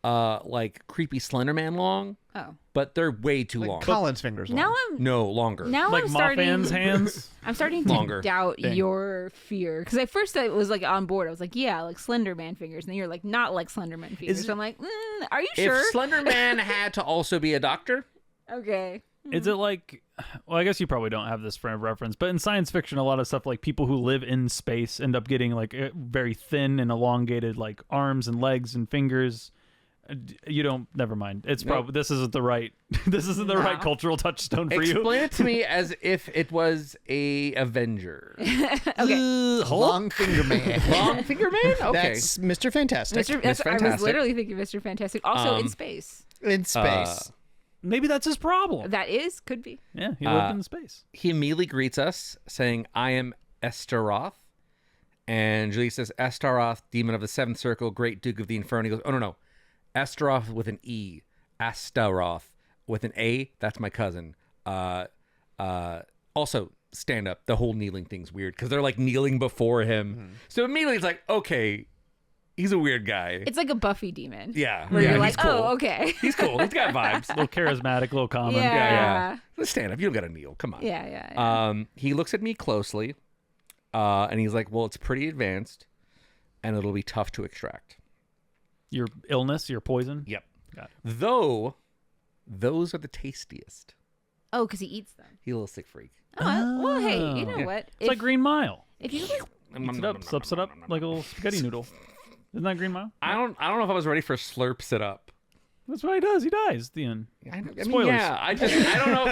like creepy Slender Man long. Oh. But they're way too long. Colin's fingers. Now longer. Like I'm starting. Moffan's hands. I'm starting to Longer. doubt your fear, because at first I was like on board. I was like, yeah, like Slender Man fingers, and then you're like, not like Slender Man fingers. So I'm like, are you sure? If Slender Man had to also be a doctor, Okay. Is it like, well, I guess you probably don't have this frame of reference, but in science fiction, a lot of stuff like people who live in space end up getting like very thin and elongated like arms and legs and fingers. You don't, never mind. It's probably, this isn't the right cultural touchstone for you. Explain it to me as if it was a Avenger. Okay. Long finger man. Long finger man? Okay. That's Mr. Fantastic. I was Fantastic. literally thinking Mr. Fantastic. Also in space. In space. Maybe that's his problem. That could be. Yeah, he lived in space. He immediately greets us saying, I am Esteroth. And Julie says, Esteroth, demon of the seventh circle, great duke of the inferno. He goes, oh, no. Esteroth with an E. Astaroth with an A. That's my cousin. Also, stand up. The whole kneeling thing's weird because they're like kneeling before him. So immediately it's like, okay, he's a weird guy. It's like a Buffy demon. Yeah. Where yeah, you're he's like, cool. oh, okay. He's cool. He's got vibes. A little charismatic, a little common. Yeah. Let's stand up. You don't got to kneel. Come on. Yeah. He looks at me closely, and he's like, well, it's pretty advanced, and it'll be tough to extract. Your illness, your poison. Yep. Got it. Though, those are the tastiest. Oh, because he eats them. He's a little sick freak. Oh, well, hey, you know what? It's like Green Mile. If you Eats it up, slurps it up like a little spaghetti noodle. Isn't that Green Mile? I don't know if I was ready for slurps it up. That's what he does. He dies at the end. I mean, Spoilers. yeah, I don't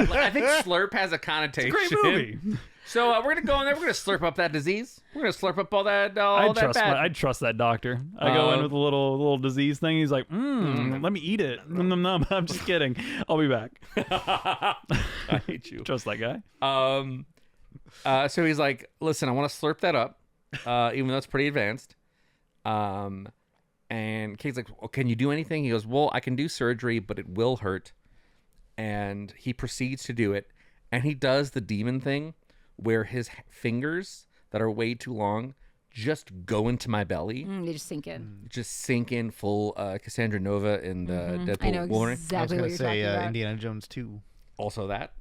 know. I think slurp has a connotation. Great movie. So we're gonna go in there. We're gonna slurp up that disease. We're gonna slurp up all that bad. I'd trust that doctor. I go in with a little disease thing. He's like, let me eat it. Nom, nom, nom. I'm just kidding. I'll be back. I hate you. Trust that guy. So he's like, listen, I want to slurp that up, even though it's pretty advanced. And Kate's like, well, can you do anything? He goes, well, I can do surgery, but it will hurt. And he proceeds to do it. And he does the demon thing where his fingers that are way too long just go into my belly. They just sink in. Just sink in full Cassandra Nova in the Deadpool I know Wolverine. exactly what you're talking about. Indiana Jones 2. Also that.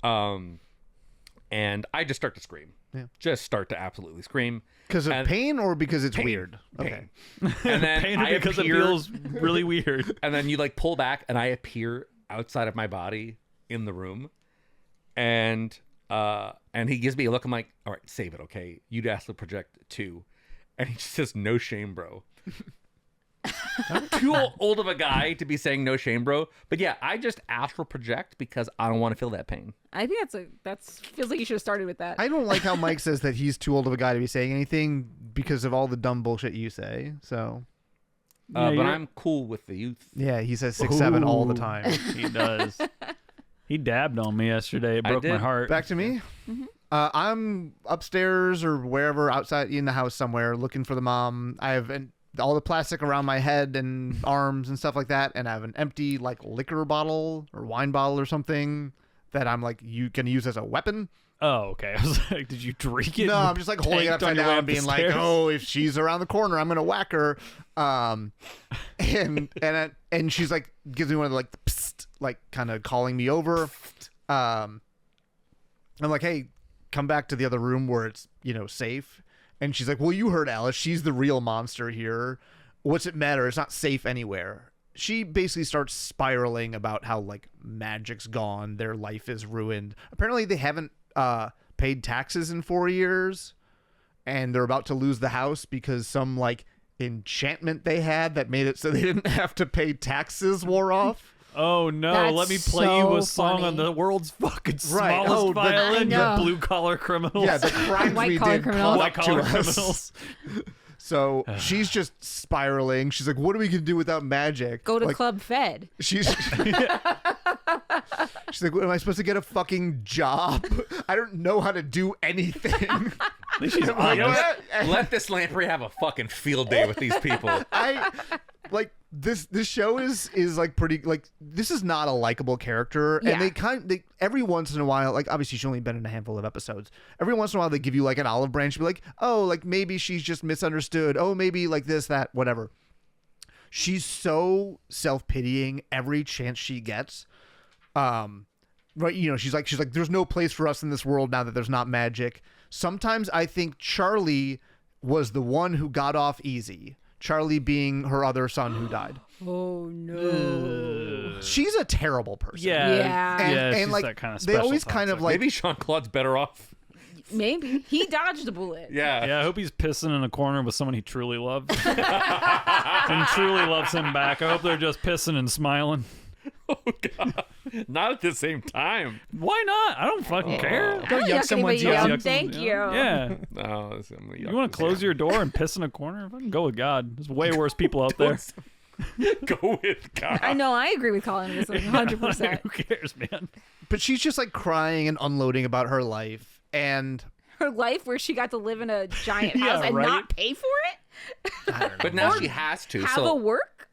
And I just start to scream. Yeah. Just start to absolutely scream. Because of pain or because it's Pain. weird? Pain. And then Pain I because appear, it feels really weird. and then you like pull back and I appear outside of my body in the room. And he gives me a look. I'm like, all right, save it, okay? You'd astral project too. And he just says, no shame, bro. Too old of a guy to be saying no shame, bro. But yeah, I just astral project because I don't want to feel that pain. I think that's feels like you should have started with that. I don't like how Mike says that he's too old of a guy to be saying anything because of all the dumb bullshit you say. So, But I'm cool with the youth. yeah, he says 6'7" all the time. He does. He dabbed on me yesterday. It I broke my did. heart. Back to me. I'm upstairs or wherever outside in the house somewhere looking for the mom. I have all the plastic around my head and arms and stuff like that, and I have an empty like liquor bottle or wine bottle or something that I'm like, you can use as a weapon. Oh, okay. I was like, did you drink it? No, I'm just like holding it tanked on upside your way down up and the being like, stairs? oh, if she's around the corner, I'm gonna whack her. And she's like gives me one of the like psst, like kind of calling me over. I'm like, hey, come back to the other room where it's, safe. And she's like, well, you heard Alice. She's the real monster here. What's it matter? It's not safe anywhere. She basically starts spiraling about how like magic's gone. Their life is ruined. Apparently they haven't paid taxes in 4 years. And they're about to lose the house because some like enchantment they had that made it so they didn't have to pay taxes wore off. Oh no! That's Let me play you a so song on funny. the world's fucking Right. smallest Oh, violin. I know. The blue collar criminals. Yeah, the crimes we White-collar did criminals. caught white up collar to us. criminals. So she's just spiraling. She's like, what are we going to do without magic? Go to like, Club Fed. She's like, am I supposed to get a fucking job? I don't know how to do anything. At least she's You know honest. what? Let this lamprey have a fucking field day with these people. I like this show is like pretty like this is not a likable character, Yeah. and they every once in a while, like obviously she's only been in a handful of episodes, every once in a while they give you like an olive branch, be like, oh, like maybe she's just misunderstood, oh maybe like this, that, whatever. She's so self-pitying every chance she gets. Right, she's like there's no place for us in this world now that there's not magic. Sometimes I think Charlie was the one who got off easy. Charlie being her other son who died. Oh no. She's a terrible person. Yeah, Yeah. And she's like that kind of they special always kind of toxic. like Maybe Sean Claude's better off. Maybe he dodged a bullet. Yeah. Yeah, I hope he's pissing in a corner with someone he truly loves and truly loves him back. I hope they're just pissing and smiling. Oh God. Not at the same time. Why not? I don't fucking care. I don't yuck yuck someone's anybody yum. out. Thank you. Yeah. No, You want to close your door and piss in a corner? Fucking go with God. There's way worse people out there. Go with God. I know. I agree with Colin on this 100%. Who cares, man? but she's just like crying and unloading about her life, and Her life where she got to live in a giant Yeah, house and right? not pay for it. I don't know. But now she has to. Have so a work?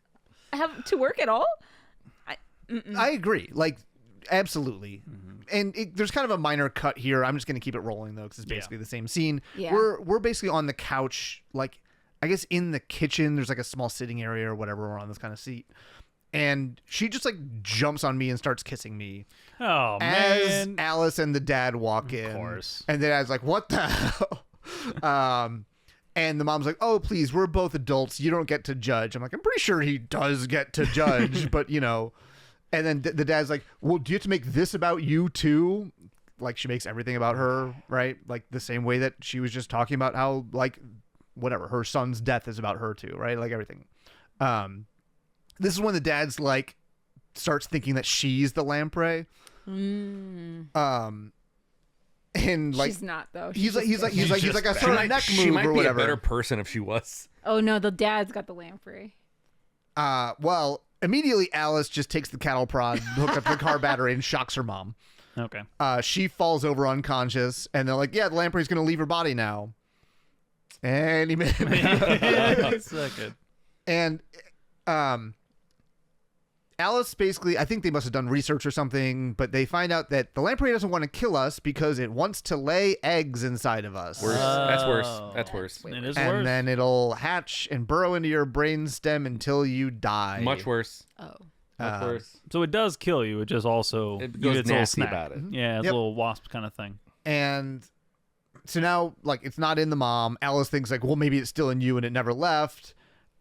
Have to work at all? I agree. Like, absolutely. And there's kind of a minor cut here. I'm just going to keep it rolling, though, because it's basically the same scene. Yeah. We're basically on the couch, like, I guess in the kitchen. There's like a small sitting area or whatever. We're on this kind of seat. And she just like jumps on me and starts kissing me Oh, as man. Alice and the dad walk in. course. And the dad's like, what the hell? And the mom's like, oh, please, we're both adults. You don't get to judge. I'm like, I'm pretty sure he does get to judge, but And then the dad's like, well, do you have to make this about you too? Like she makes everything about her, right? Like the same way that she was just talking about how like whatever, her son's death is about her too, right? Like everything. This is when the dad's like starts thinking that she's the lamprey. And like she's not though. he's like a She sort of might, neck she move might or be whatever. a better person if she was. Oh no, the dad's got the lamprey. Well, immediately Alice just takes the cattle prod hooked up to the car battery and shocks her mom. Okay. She falls over unconscious, and they're like, "Yeah, the lamprey's gonna leave her body now." Any minute. Second. And Alice basically, I think they must have done research or something, but they find out that the lamprey doesn't want to kill us because it wants to lay eggs inside of us. Worse. That's worse. That's worse. It is And worse. then it'll hatch and burrow into your brainstem until you die. Much worse. Oh. Much worse. So it does kill you. It just also It you goes get its little nasty snack. about it. Yeah, it's Yep. a little wasp kind of thing. And so now, like, it's not in the mom. Alice thinks, like, well, maybe it's still in you and it never left.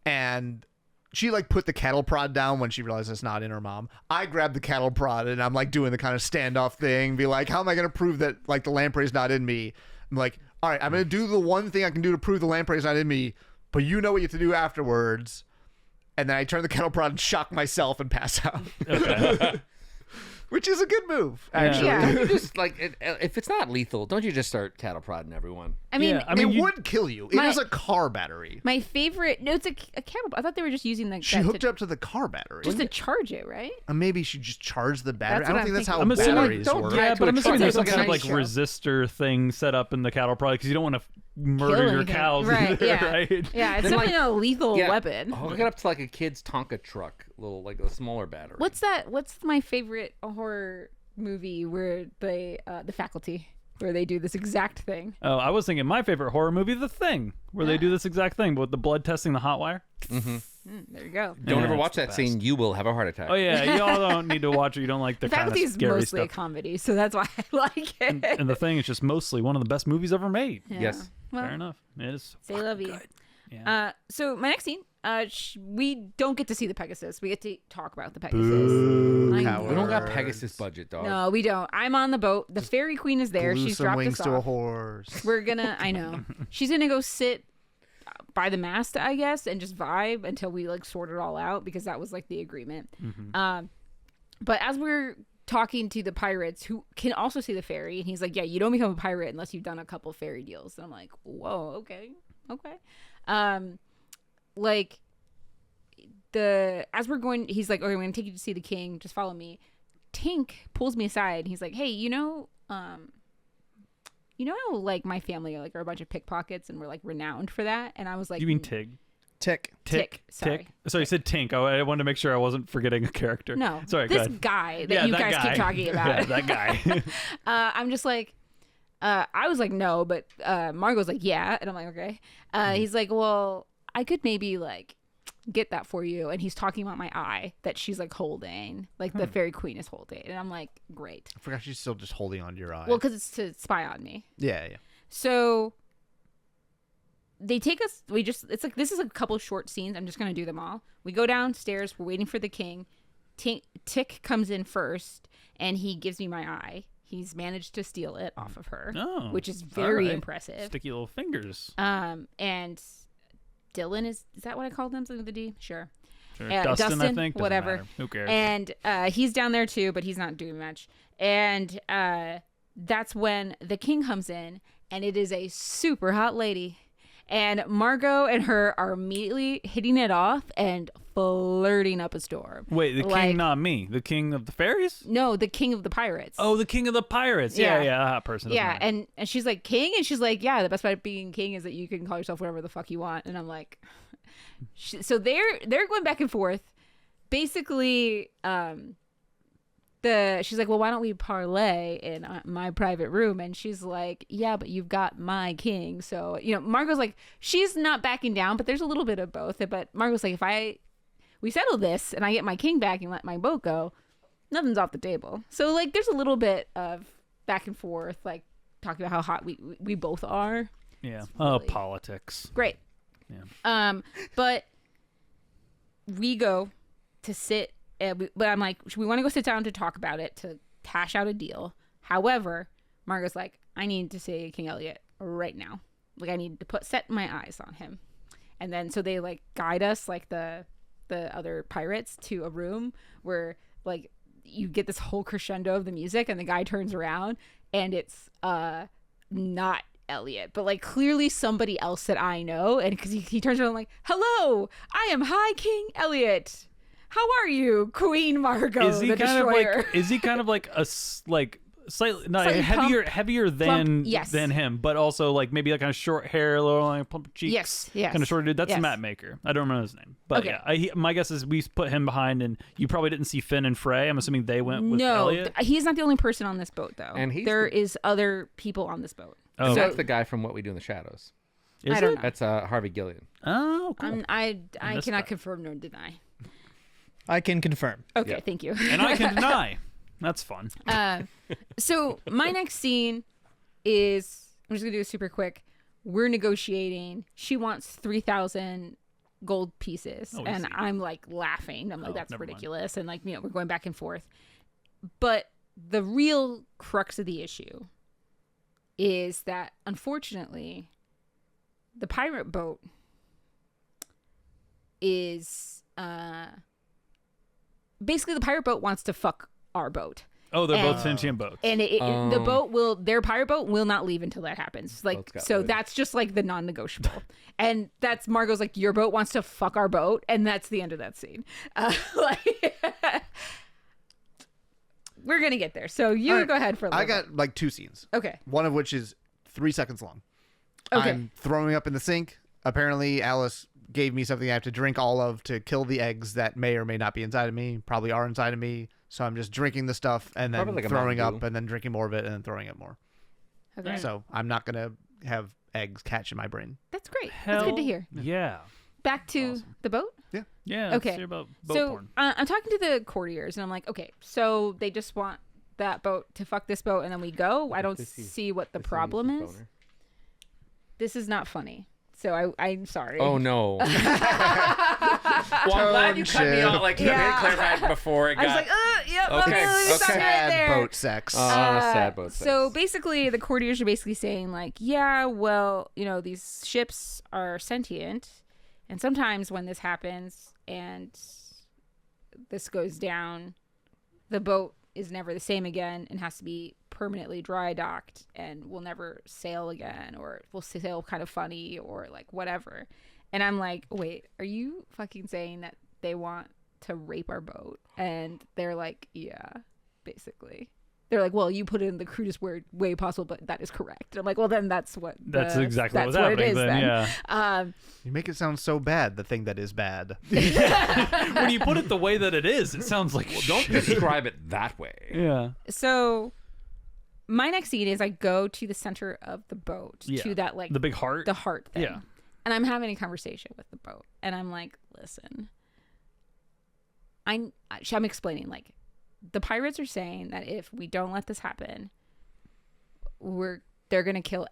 And she, like, put the cattle prod down when she realized it's not in her mom. I grabbed the cattle prod and I'm, like, doing the kind of standoff thing. Be like, how am I going to prove that, like, the lamprey's not in me? I'm like, all right, I'm going to do the one thing I can do to prove the lamprey's not in me, but you know what you have to do afterwards. And then I turn the cattle prod and shock myself and pass out. Okay. Which is a good move, actually. Yeah. Don't you just like if it's not lethal, don't you just start cattle prodding everyone? I mean, Yeah, I mean, It you- would kill you. It My- is a car battery. my favorite. No, it's a cattle. I thought they were just using the. She hooked up to the car battery. just to charge it, right? Maybe she just charged the battery. That's I what don't think I'm that's how I'm assuming batteries don't work. get- Yeah, to but a I'm assuming truck. there's some It's kind of like like a resistor thing set up in the cattle prod because you don't want to murder Kill your anything. cows, Right, either, yeah. right? Yeah, it's Then, definitely like- not a lethal Yeah. weapon. Hook it up to like a kid's Tonka truck, little like a smaller battery. What's that? What's my favorite horror movie where they, The Faculty, where they do this exact thing? Oh, I was thinking my favorite horror movie, The Thing, where they do this exact thing, but with the blood testing the hot wire. There you go. Don't Yeah, ever it's watch the that best. scene. You will have a heart attack. Oh yeah, y'all don't need to watch it. You don't like the The kind Faculty of is scary mostly a stuff. comedy, so that's why I like it. And The Thing is just mostly one of the best movies ever made. Yeah. Yes. Well, Fair enough. It is. say la vie. Yeah. So my next scene, we don't get to see the Pegasus. We get to talk about the Pegasus. I know. We don't got Pegasus budget, dog. No, we don't. I'm on the boat. The fairy queen is there. Glue She's some dropped wings us to a off. horse. We're gonna. I know. She's gonna go sit by the mast, I guess, and just vibe until we like sort it all out because that was like the agreement. But as we're talking to the pirates who can also see the fairy, and he's like, "Yeah, you don't become a pirate unless you've done a couple fairy deals." And I'm like, "Whoa, okay." Like as we're going, he's like, "Okay, I'm gonna take you to see the king. Just follow me." Tink pulls me aside. And he's like, "Hey, you know how like my family are a bunch of pickpockets and we're like renowned for that?" And I was like, You mean Tig? Tick. Tick. Sorry. Tick? Sorry, you said Tink. I wanted to make sure I wasn't forgetting a character. No, Sorry, go this ahead. guy that Yeah, you that guys guy. keep talking about. Yeah, that guy. I'm just like, I was like, no, but Margo's like, yeah, and I'm like, okay. He's like, well, I could maybe like get that for you, and he's talking about my eye that she's like holding, like the fairy queen is holding, and I'm like, great. I forgot she's still just holding on to your eye. Well, because it's to spy on me. yeah. So they take us. It's like this is a couple short scenes. I'm just gonna do them all. We go downstairs. We're waiting for the king. Tick comes in first, and he gives me my eye. He's managed to steal it off of her, Oh, which is all very right. impressive. Sticky little fingers. And Dylan is that what I called him? Something with a D? Sure. Sure. Dustin, I think. Doesn't whatever. matter. Who cares? And he's down there too, but he's not doing much. And that's when the king comes in, and it is a super hot lady. And Margo and her are immediately hitting it off and flirting up a storm. Wait, the Like- king, not me. The king of the fairies? No, the king of the pirates. Oh, the king of the pirates. Yeah, Yeah. a hot person. doesn't yeah. matter. And she's like, king? And she's like, yeah, the best part of being king is that you can call yourself whatever the fuck you want. And I'm like, so they're going back and forth. Basically, she's like, well, why don't we parlay in my private room? And she's like, yeah, but you've got my king. So, Margo's like, she's not backing down, but there's a little bit of both. But Margo's like, if we settle this and I get my king back and let my boat go, nothing's off the table. So like, there's a little bit of back and forth, like talking about how hot we both are. Yeah. really- Politics. Great. Yeah. But we go to sit. But I'm like, we want to go sit down to talk about it, to hash out a deal. However, Margo's like, I need to see King Elliot right now. Like, I need to set my eyes on him. And then so they like guide us, like the other pirates, to a room where like you get this whole crescendo of the music, and the guy turns around, and it's not Elliot, but like clearly somebody else that I know, and because he turns around like, "Hello, I am High King Elliot. How are you, Queen Margo, Is he the kind Destroyer?" of like? Is he kind of like a slightly Slightly heavier than yes. than him, but also like maybe like kind of short hair, little like plump cheeks, Yes. kind of short dude. That's Yes. the map maker. I don't remember his name, but Okay. yeah, my guess is we put him behind, and you probably didn't see Finn and Frey. I'm assuming they went with No, Elliot. he's not the only person on this boat, though. And there is other people on this boat. Oh, And So- that's the guy from What We Do in the Shadows. Is I don't it? know. That's Harvey Gillian. Oh, cool. I missed cannot that. confirm nor deny. I can confirm. Okay, Yeah. thank you. And I can deny. That's fun. So my next scene is, I'm just gonna do it super quick. We're negotiating. She wants 3,000 gold pieces, Oh, and easy. I'm like laughing. I'm like, Oh, that's never mind. ridiculous, and like, we're going back and forth. But the real crux of the issue is that unfortunately, the pirate boat is basically the pirate boat wants to fuck our boat. Oh, they're both And- sentient boats. And their pirate boat will not leave until that happens. Like, Boats got so wood. that's just like the non-negotiable. And that's Margo's like, your boat wants to fuck our boat. And that's the end of that scene. Like, we're going to get there. So you All right. go ahead for a little I got like 2 scenes. bit. Okay. One of which is 3 seconds long. Okay. I'm throwing up in the sink. Apparently, Alice gave me something I have to drink all of to kill the eggs that may or may not be inside of me, probably are inside of me. So I'm just drinking the stuff and then Probably like a throwing Mountain up Dew. and then drinking more of it and then throwing up more. Okay. So I'm not going to have eggs catch in my brain. That's great. That's good to Hell hear. Yeah. Back to the boat. Yeah. Okay. Let's hear about boat So porn. I'm talking to the courtiers, and I'm like, okay, so they just want that boat to fuck this boat, and then we go. I don't see what the problem is. This is not funny. So I'm sorry. Oh no. Well, I'm glad you cut me Tone off. Like shift. you made clarified before it I was got. like, yep, Okay, let me stop okay. you right there. Sad boat sex. Sad boat sex. So basically, the courtiers are basically saying like, yeah, well, these ships are sentient, and sometimes when this happens and this goes down, the boat is never the same again and has to be permanently dry docked and will never sail again, or will sail kind of funny, or like whatever. And I'm like, wait, are you fucking saying that they want to rape our boat? And they're like, yeah, basically. They're like, well, you put it in the crudest way possible, but that is correct. I'm like, well, then that's That's exactly what's what it happening is then, yeah. You make it sound so bad, the thing that is bad. When you put it the way that it is, it sounds like Don't describe it that way. Yeah. So my next scene is I go to the center of the boat, Yeah. to that like The big heart. the heart thing. Yeah. And I'm having a conversation with the boat, and I'm like, listen, I'm explaining, like, the pirates are saying that if we don't let this happen, they're gonna kill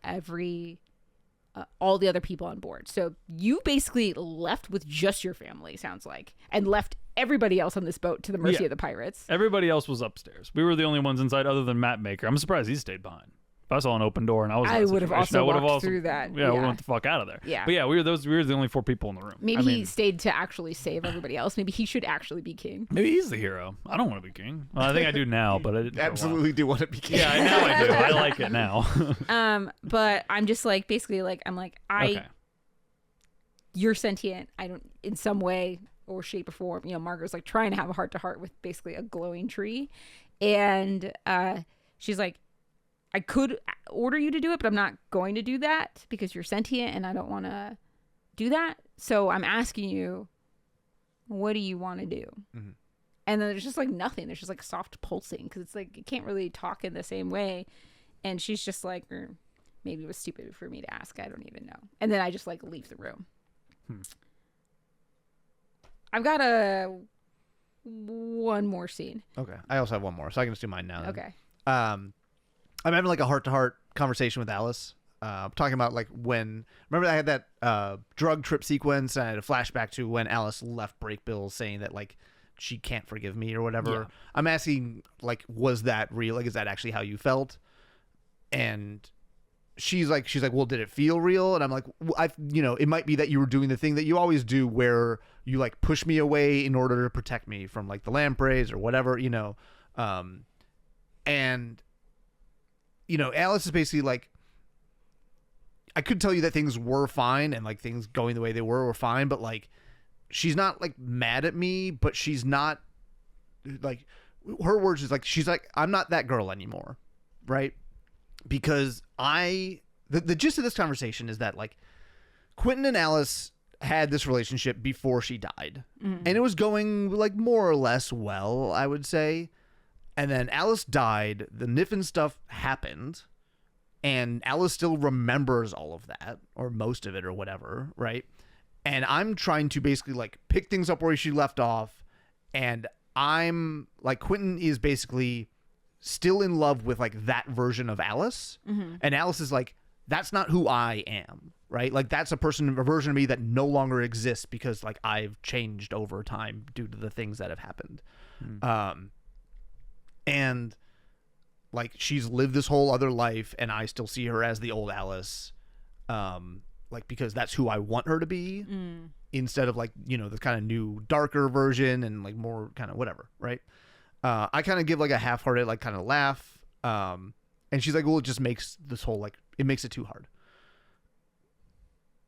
all the other people on board. So you basically left with just your family, sounds like, and left everybody else on this boat to the mercy Yeah. of the pirates. Everybody else was upstairs. We were the only ones inside other than Map Maker. I'm surprised he stayed behind. If I saw an open door and I was in I that would have situation, also I would have walked through that. Yeah, we Yeah. went the fuck out of there. Yeah. But yeah, we were the only 4 people in the room. Maybe I he mean, stayed to actually save everybody else. Maybe he should actually be king. maybe he's the hero. I don't want to be king. Well, I think I do now, but I didn't. for a while. Absolutely do want to be king. Yeah, I know I do. I like it now. But I'm just like, basically, like, I'm like, Okay. you're sentient. I don't, in some way or shape or form, Margo's like trying to have a heart to heart with basically a glowing tree. And she's like, I could order you to do it, but I'm not going to do that because you're sentient and I don't want to do that. So I'm asking you, what do you want to do? Mhm. And then there's just like nothing. There's just like soft pulsing because it's like, it can't really talk in the same way. And she's just like, maybe it was stupid for me to ask. I don't even know. And then I just like leave the room. I've got one more scene. Okay. I also have one more, so I can just do mine now. Then. Okay. I'm having like a heart-to-heart conversation with Alice. Talking about like remember I had that drug trip sequence, and I had a flashback to when Alice left Breakbill saying that like she can't forgive me or whatever. Yeah. I'm asking, like, was that real? Like, is that actually how you felt? And she's like, well, did it feel real? And I'm like, it might be that you were doing the thing that you always do where you like push me away in order to protect me from like the lampreys or whatever, and Alice is basically like, I could tell you that things were fine and like things going the way they were fine, but like she's not like mad at me, but she's not like, her words is like, she's like, I'm not that girl anymore, right? Because the gist of this conversation is that like Quentin and Alice had this relationship before she died, and it was going like more or less well, I would say. And then Alice died, the Niffin stuff happened, and Alice still remembers all of that, or most of it, or whatever, right? And I'm trying to basically like pick things up where she left off, and I'm like, Quentin is basically still in love with like that version of Alice, and Alice is like, that's not who I am, right? Like that's a version of me that no longer exists because like I've changed over time due to the things that have happened. And like she's lived this whole other life, and I still see her as the old Alice, like because that's who I want her to be, instead of like the kind of new darker version and like more kind of whatever, right? I kind of give like a half-hearted like kind of laugh, and she's like, well, it just makes this whole like, it makes it too hard.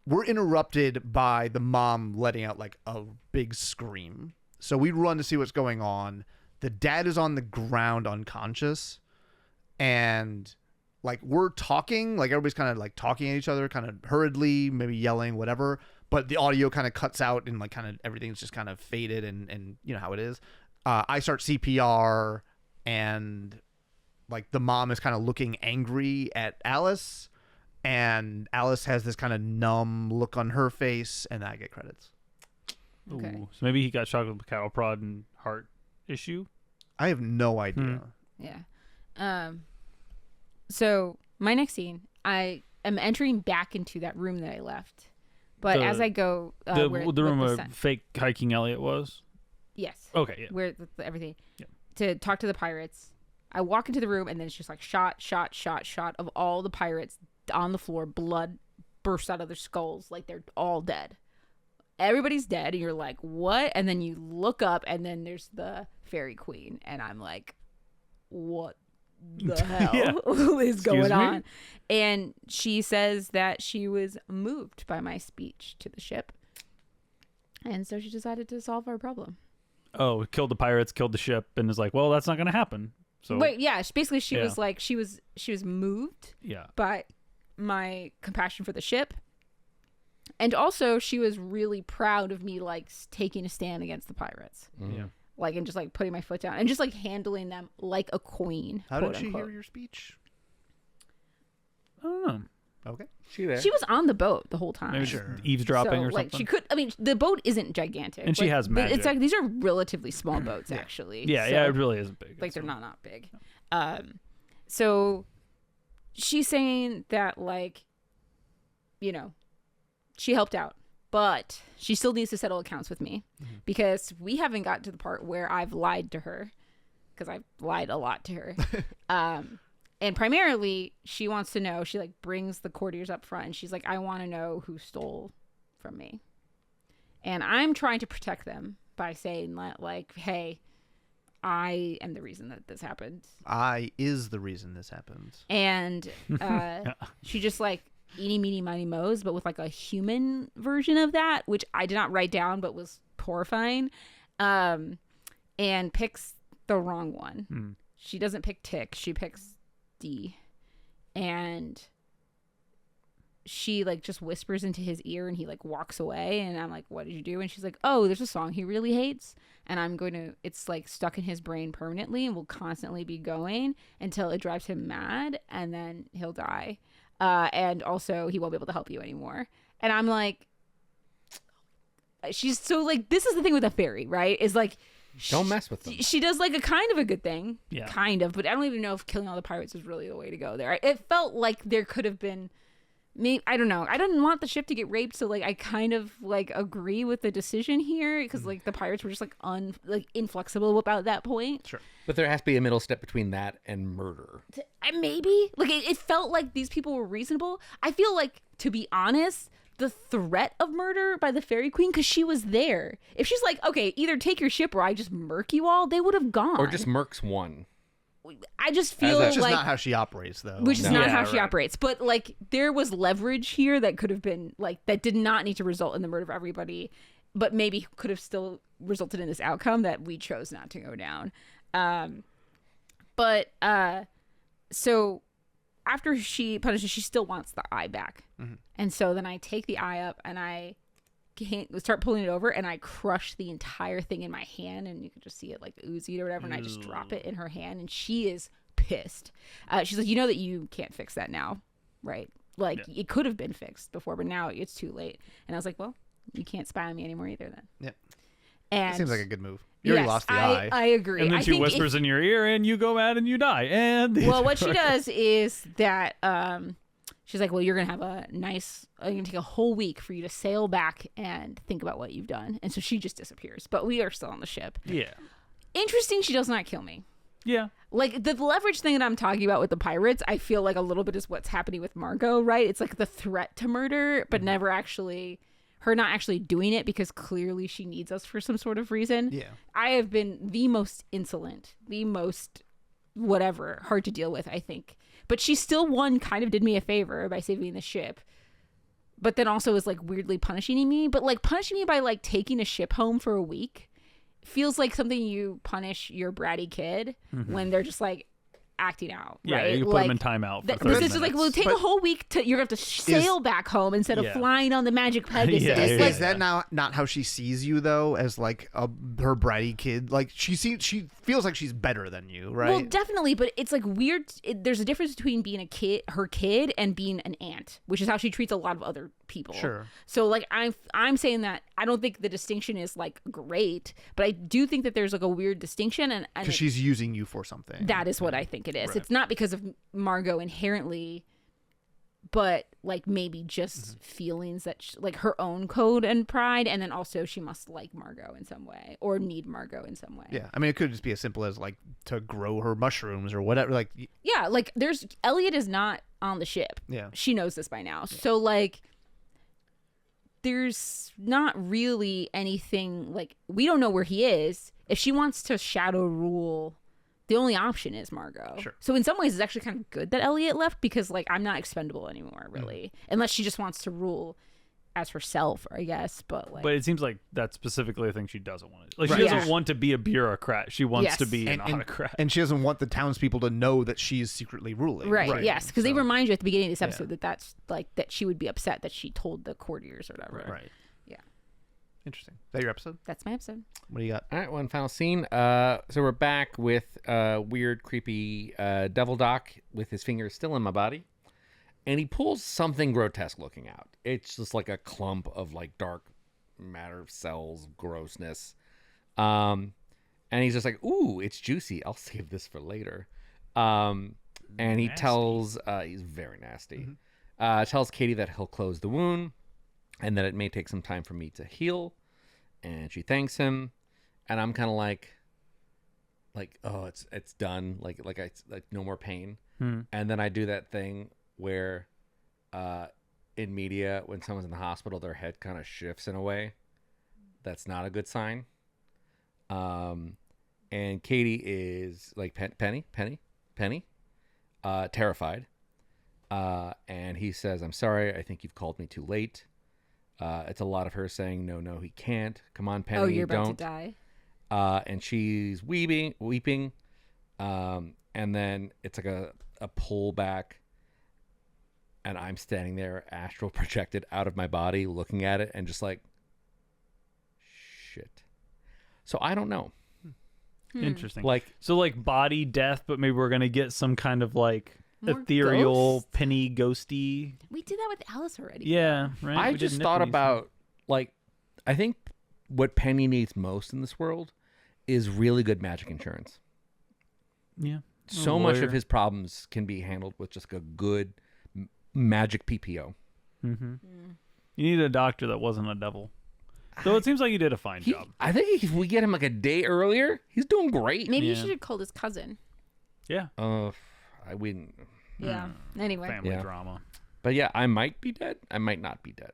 We're interrupted by the mom letting out like a big scream, so we run to see what's going on. The dad is on the ground unconscious, and like we're talking, like everybody's kind of like talking at each other kind of hurriedly, maybe yelling, whatever, but the audio kind of cuts out and like kind of everything's just kind of faded, and you know how it is. I start CPR, and like the mom is kind of looking angry at Alice, and Alice has this kind of numb look on her face, and I get credits. Okay. Ooh, so maybe he got shocked with the cattle prod and heart issue. I have no idea. Yeah. So my next scene, I am entering back into that room that I left, but as I go, the room where fake hiking Elliot was. Yes. Okay. Yeah. Where everything. Yeah. To talk to the pirates, I walk into the room, and then it's just like shot of all the pirates on the floor. Blood bursts out of their skulls, like they're all dead. Everybody's dead, and you're like, what? And then you look up, and then there's the fairy queen, and I'm like, what the hell is going on? And she says that she was moved by my speech to the ship, and so she decided to solve our problem. Oh, killed the pirates, killed the ship, and is like, well, that's not going to happen. So wait, yeah, basically she was like, she was moved by my compassion for the ship. And also, she was really proud of me, like, taking a stand against the pirates. Yeah. Like, and just, like, putting my foot down. And just, like, handling them like a queen. How did she hear your speech? I don't know. Okay. She was on the boat the whole time. Maybe eavesdropping or like, something. she could, I mean, the boat isn't gigantic. And she has magic. It's like, these are relatively small boats, actually. Yeah, so, it really isn't big. Like, they're not big. So, she's saying that, like, she helped out, but she still needs to settle accounts with me because we haven't gotten to the part where I've lied to her, because I've lied a lot to her. And primarily she wants to know, she like brings the courtiers up front, and she's like, I want to know who stole from me. And I'm trying to protect them by saying that, like, hey, I am the reason that this happened. I is the reason this happened. And she just like eeny, meeny, miny, moes, but with like a human version of that, which I did not write down, but was horrifying, and picks the wrong one. She doesn't pick Tick. She picks D. And she like just whispers into his ear, and he like walks away, and I'm like, what did you do? And she's like, oh, there's a song he really hates, and it's like stuck in his brain permanently and will constantly be going until it drives him mad, and then he'll die. And also he won't be able to help you anymore. And I'm like, she's so like, this is the thing with a fairy, right? Is like, don't mess with them. She does like a kind of a good thing. Yeah. Kind of, but I don't even know if killing all the pirates is really the way to go there. It felt like there could have been maybe, I don't know. I didn't want the ship to get raped, so like I kind of like agree with the decision here because like the pirates were just like inflexible about that point. Sure. But there has to be a middle step between that and murder. Maybe like it felt like these people were reasonable. I feel like, to be honest, the threat of murder by the Fairy Queen, because she was there. If she's like, okay, either take your ship or I just murk you all, they would have gone. Or just murks one. I just feel Which is like not how she operates, though. which is not Yeah, how she right. operates. But like there was leverage here that could have been like that did not need to result in the murder of everybody, but maybe could have still resulted in this outcome that we chose not to go down. So after she punishes, she still wants the eye back. And so then I take the eye up and I start pulling it over and I crush the entire thing in my hand, and you can just see it like oozy or whatever, and I just drop it in her hand, and she is pissed. She's like, you know that you can't fix that now, right? Like it could have been fixed before, but now it's too late. And I was like, well, you can't spy on me anymore either then. Yep. And It seems like a good move. You already lost the eye. I agree. And then I she think whispers in your ear, and you go mad and you die. And well, what she does is that she's like, well, you're gonna have I'm gonna take a whole week for you to sail back and think about what you've done. And so she just disappears, but we are still on the ship. Yeah. Interesting, she does not kill me. Yeah. Like the leverage thing that I'm talking about with the pirates, I feel like a little bit is what's happening with Margo, right? It's like the threat to murder, but never actually her not actually doing it because clearly she needs us for some sort of reason. Yeah. I have been the most insolent, the most whatever, hard to deal with, I think. But she still kind of did me a favor by saving the ship. But then also is like weirdly punishing me. But like punishing me by like taking a ship home for a week feels like something you punish your bratty kid when they're just like acting out. Yeah, right? you put like, them in timeout for 30 this minutes. is like, well, take a whole week you're gonna have to sail back home instead of Yeah. flying on the magic Pegasus. Yeah, It's yeah, like, Is that now not how she sees you though, as like her bratty kid? Like she feels like she's better than you, right? well, definitely, but it's like weird. There's a difference between being her kid, and being an aunt, which is how she treats a lot of other people. Sure. So like I'm saying that I don't think the distinction is like great, but I do think that there's like a weird distinction, and Because she's using you for something. that is what I think it is. Right. It's not because of Margo inherently, but like maybe just feelings that like her own code and pride, and then also she must like Margo in some way or need Margo in some way. Yeah, I mean, it could just be as simple as like to grow her mushrooms or whatever. Like, Yeah, like Elliot is not on the ship. yeah, She knows this by now. So like there's not really anything, like we don't know where he is. If she wants to shadow rule, the only option is Margo. Sure. So in some ways it's actually kind of good that Elliot left, because like I'm not expendable anymore really, unless she just wants to rule as herself, I guess. But like But it seems like that's specifically a thing she doesn't want to do. Like, she Right. doesn't Yeah. want to be a bureaucrat. She wants Yes. to be an and, autocrat. and she doesn't want the townspeople to know that she is secretly ruling. right, yes, because they So- remind you at the beginning of this episode that's like that she would be upset that she told the courtiers or whatever. Right. Yeah. Interesting. Is that your episode? That's my episode. What do you got? All right, one final scene. So we're back with weird, creepy Devil Doc with his fingers still in my body. And he pulls something grotesque looking out. It's just like a clump of like dark matter cells, grossness. And he's just like, ooh, it's juicy. I'll save this for later. And he tells, he's very nasty. Tells Katie that he'll close the wound and that it may take some time for me to heal. And she thanks him. And I'm kind of like, oh, it's done. Like no more pain. And then I do that thing where in media, when someone's in the hospital, their head kind of shifts in a way that's not a good sign. And Katie is like Penny, terrified. And he says, I'm sorry, I think you've called me too late. It's a lot of her saying, no, he can't. Come on, Penny, Oh, you're don't. about to die. And she's weeping. And then it's like a pull back. And I'm standing there, astral projected out of my body, looking at it and just like, shit. So I don't know. Interesting. Like, So like body death, but maybe we're gonna get some kind of like More ethereal, ghosts? penny ghosty. We did that with Alice already. Yeah, right. I We did just thought Nipponese. about, like, I think what Penny needs most in this world is really good magic insurance. Yeah. So much lawyer. of his problems can be handled with just a good magic PPO. Mm-hmm. You need a doctor that wasn't a devil. Though it seems like he did a fine job. I think if we get him like a day earlier, he's doing great. Maybe you Yeah. should have called his cousin. Yeah. I wouldn't. Yeah. Anyway. Family Yeah. drama. But yeah, I might be dead. I might not be dead.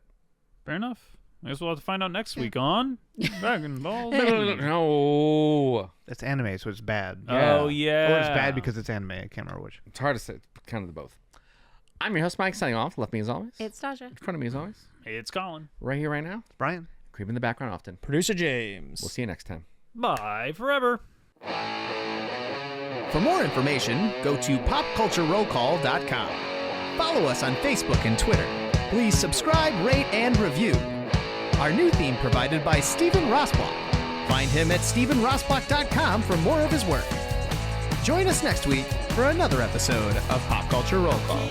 Fair enough. I guess we'll have to find out next week on Dragon Ball Z. No, It's anime, so it's bad. Oh, yeah. Or it's bad because it's anime. I can't remember which. it's hard to say. It's kind of the both. I'm your host, Mike, signing off. Left me as always. It's Tasha. In front of me as always. It's Colin. Right here, right now. Brian. Creep in the background often. Producer James. We'll see you next time. Bye forever. For more information, go to popculturerollcall.com. Follow us on Facebook and Twitter. Please subscribe, rate, and review. Our new theme provided by Stephen Rossbach. Find him at stephenrossbach.com for more of his work. Join us next week for another episode of Pop Culture Roll Call.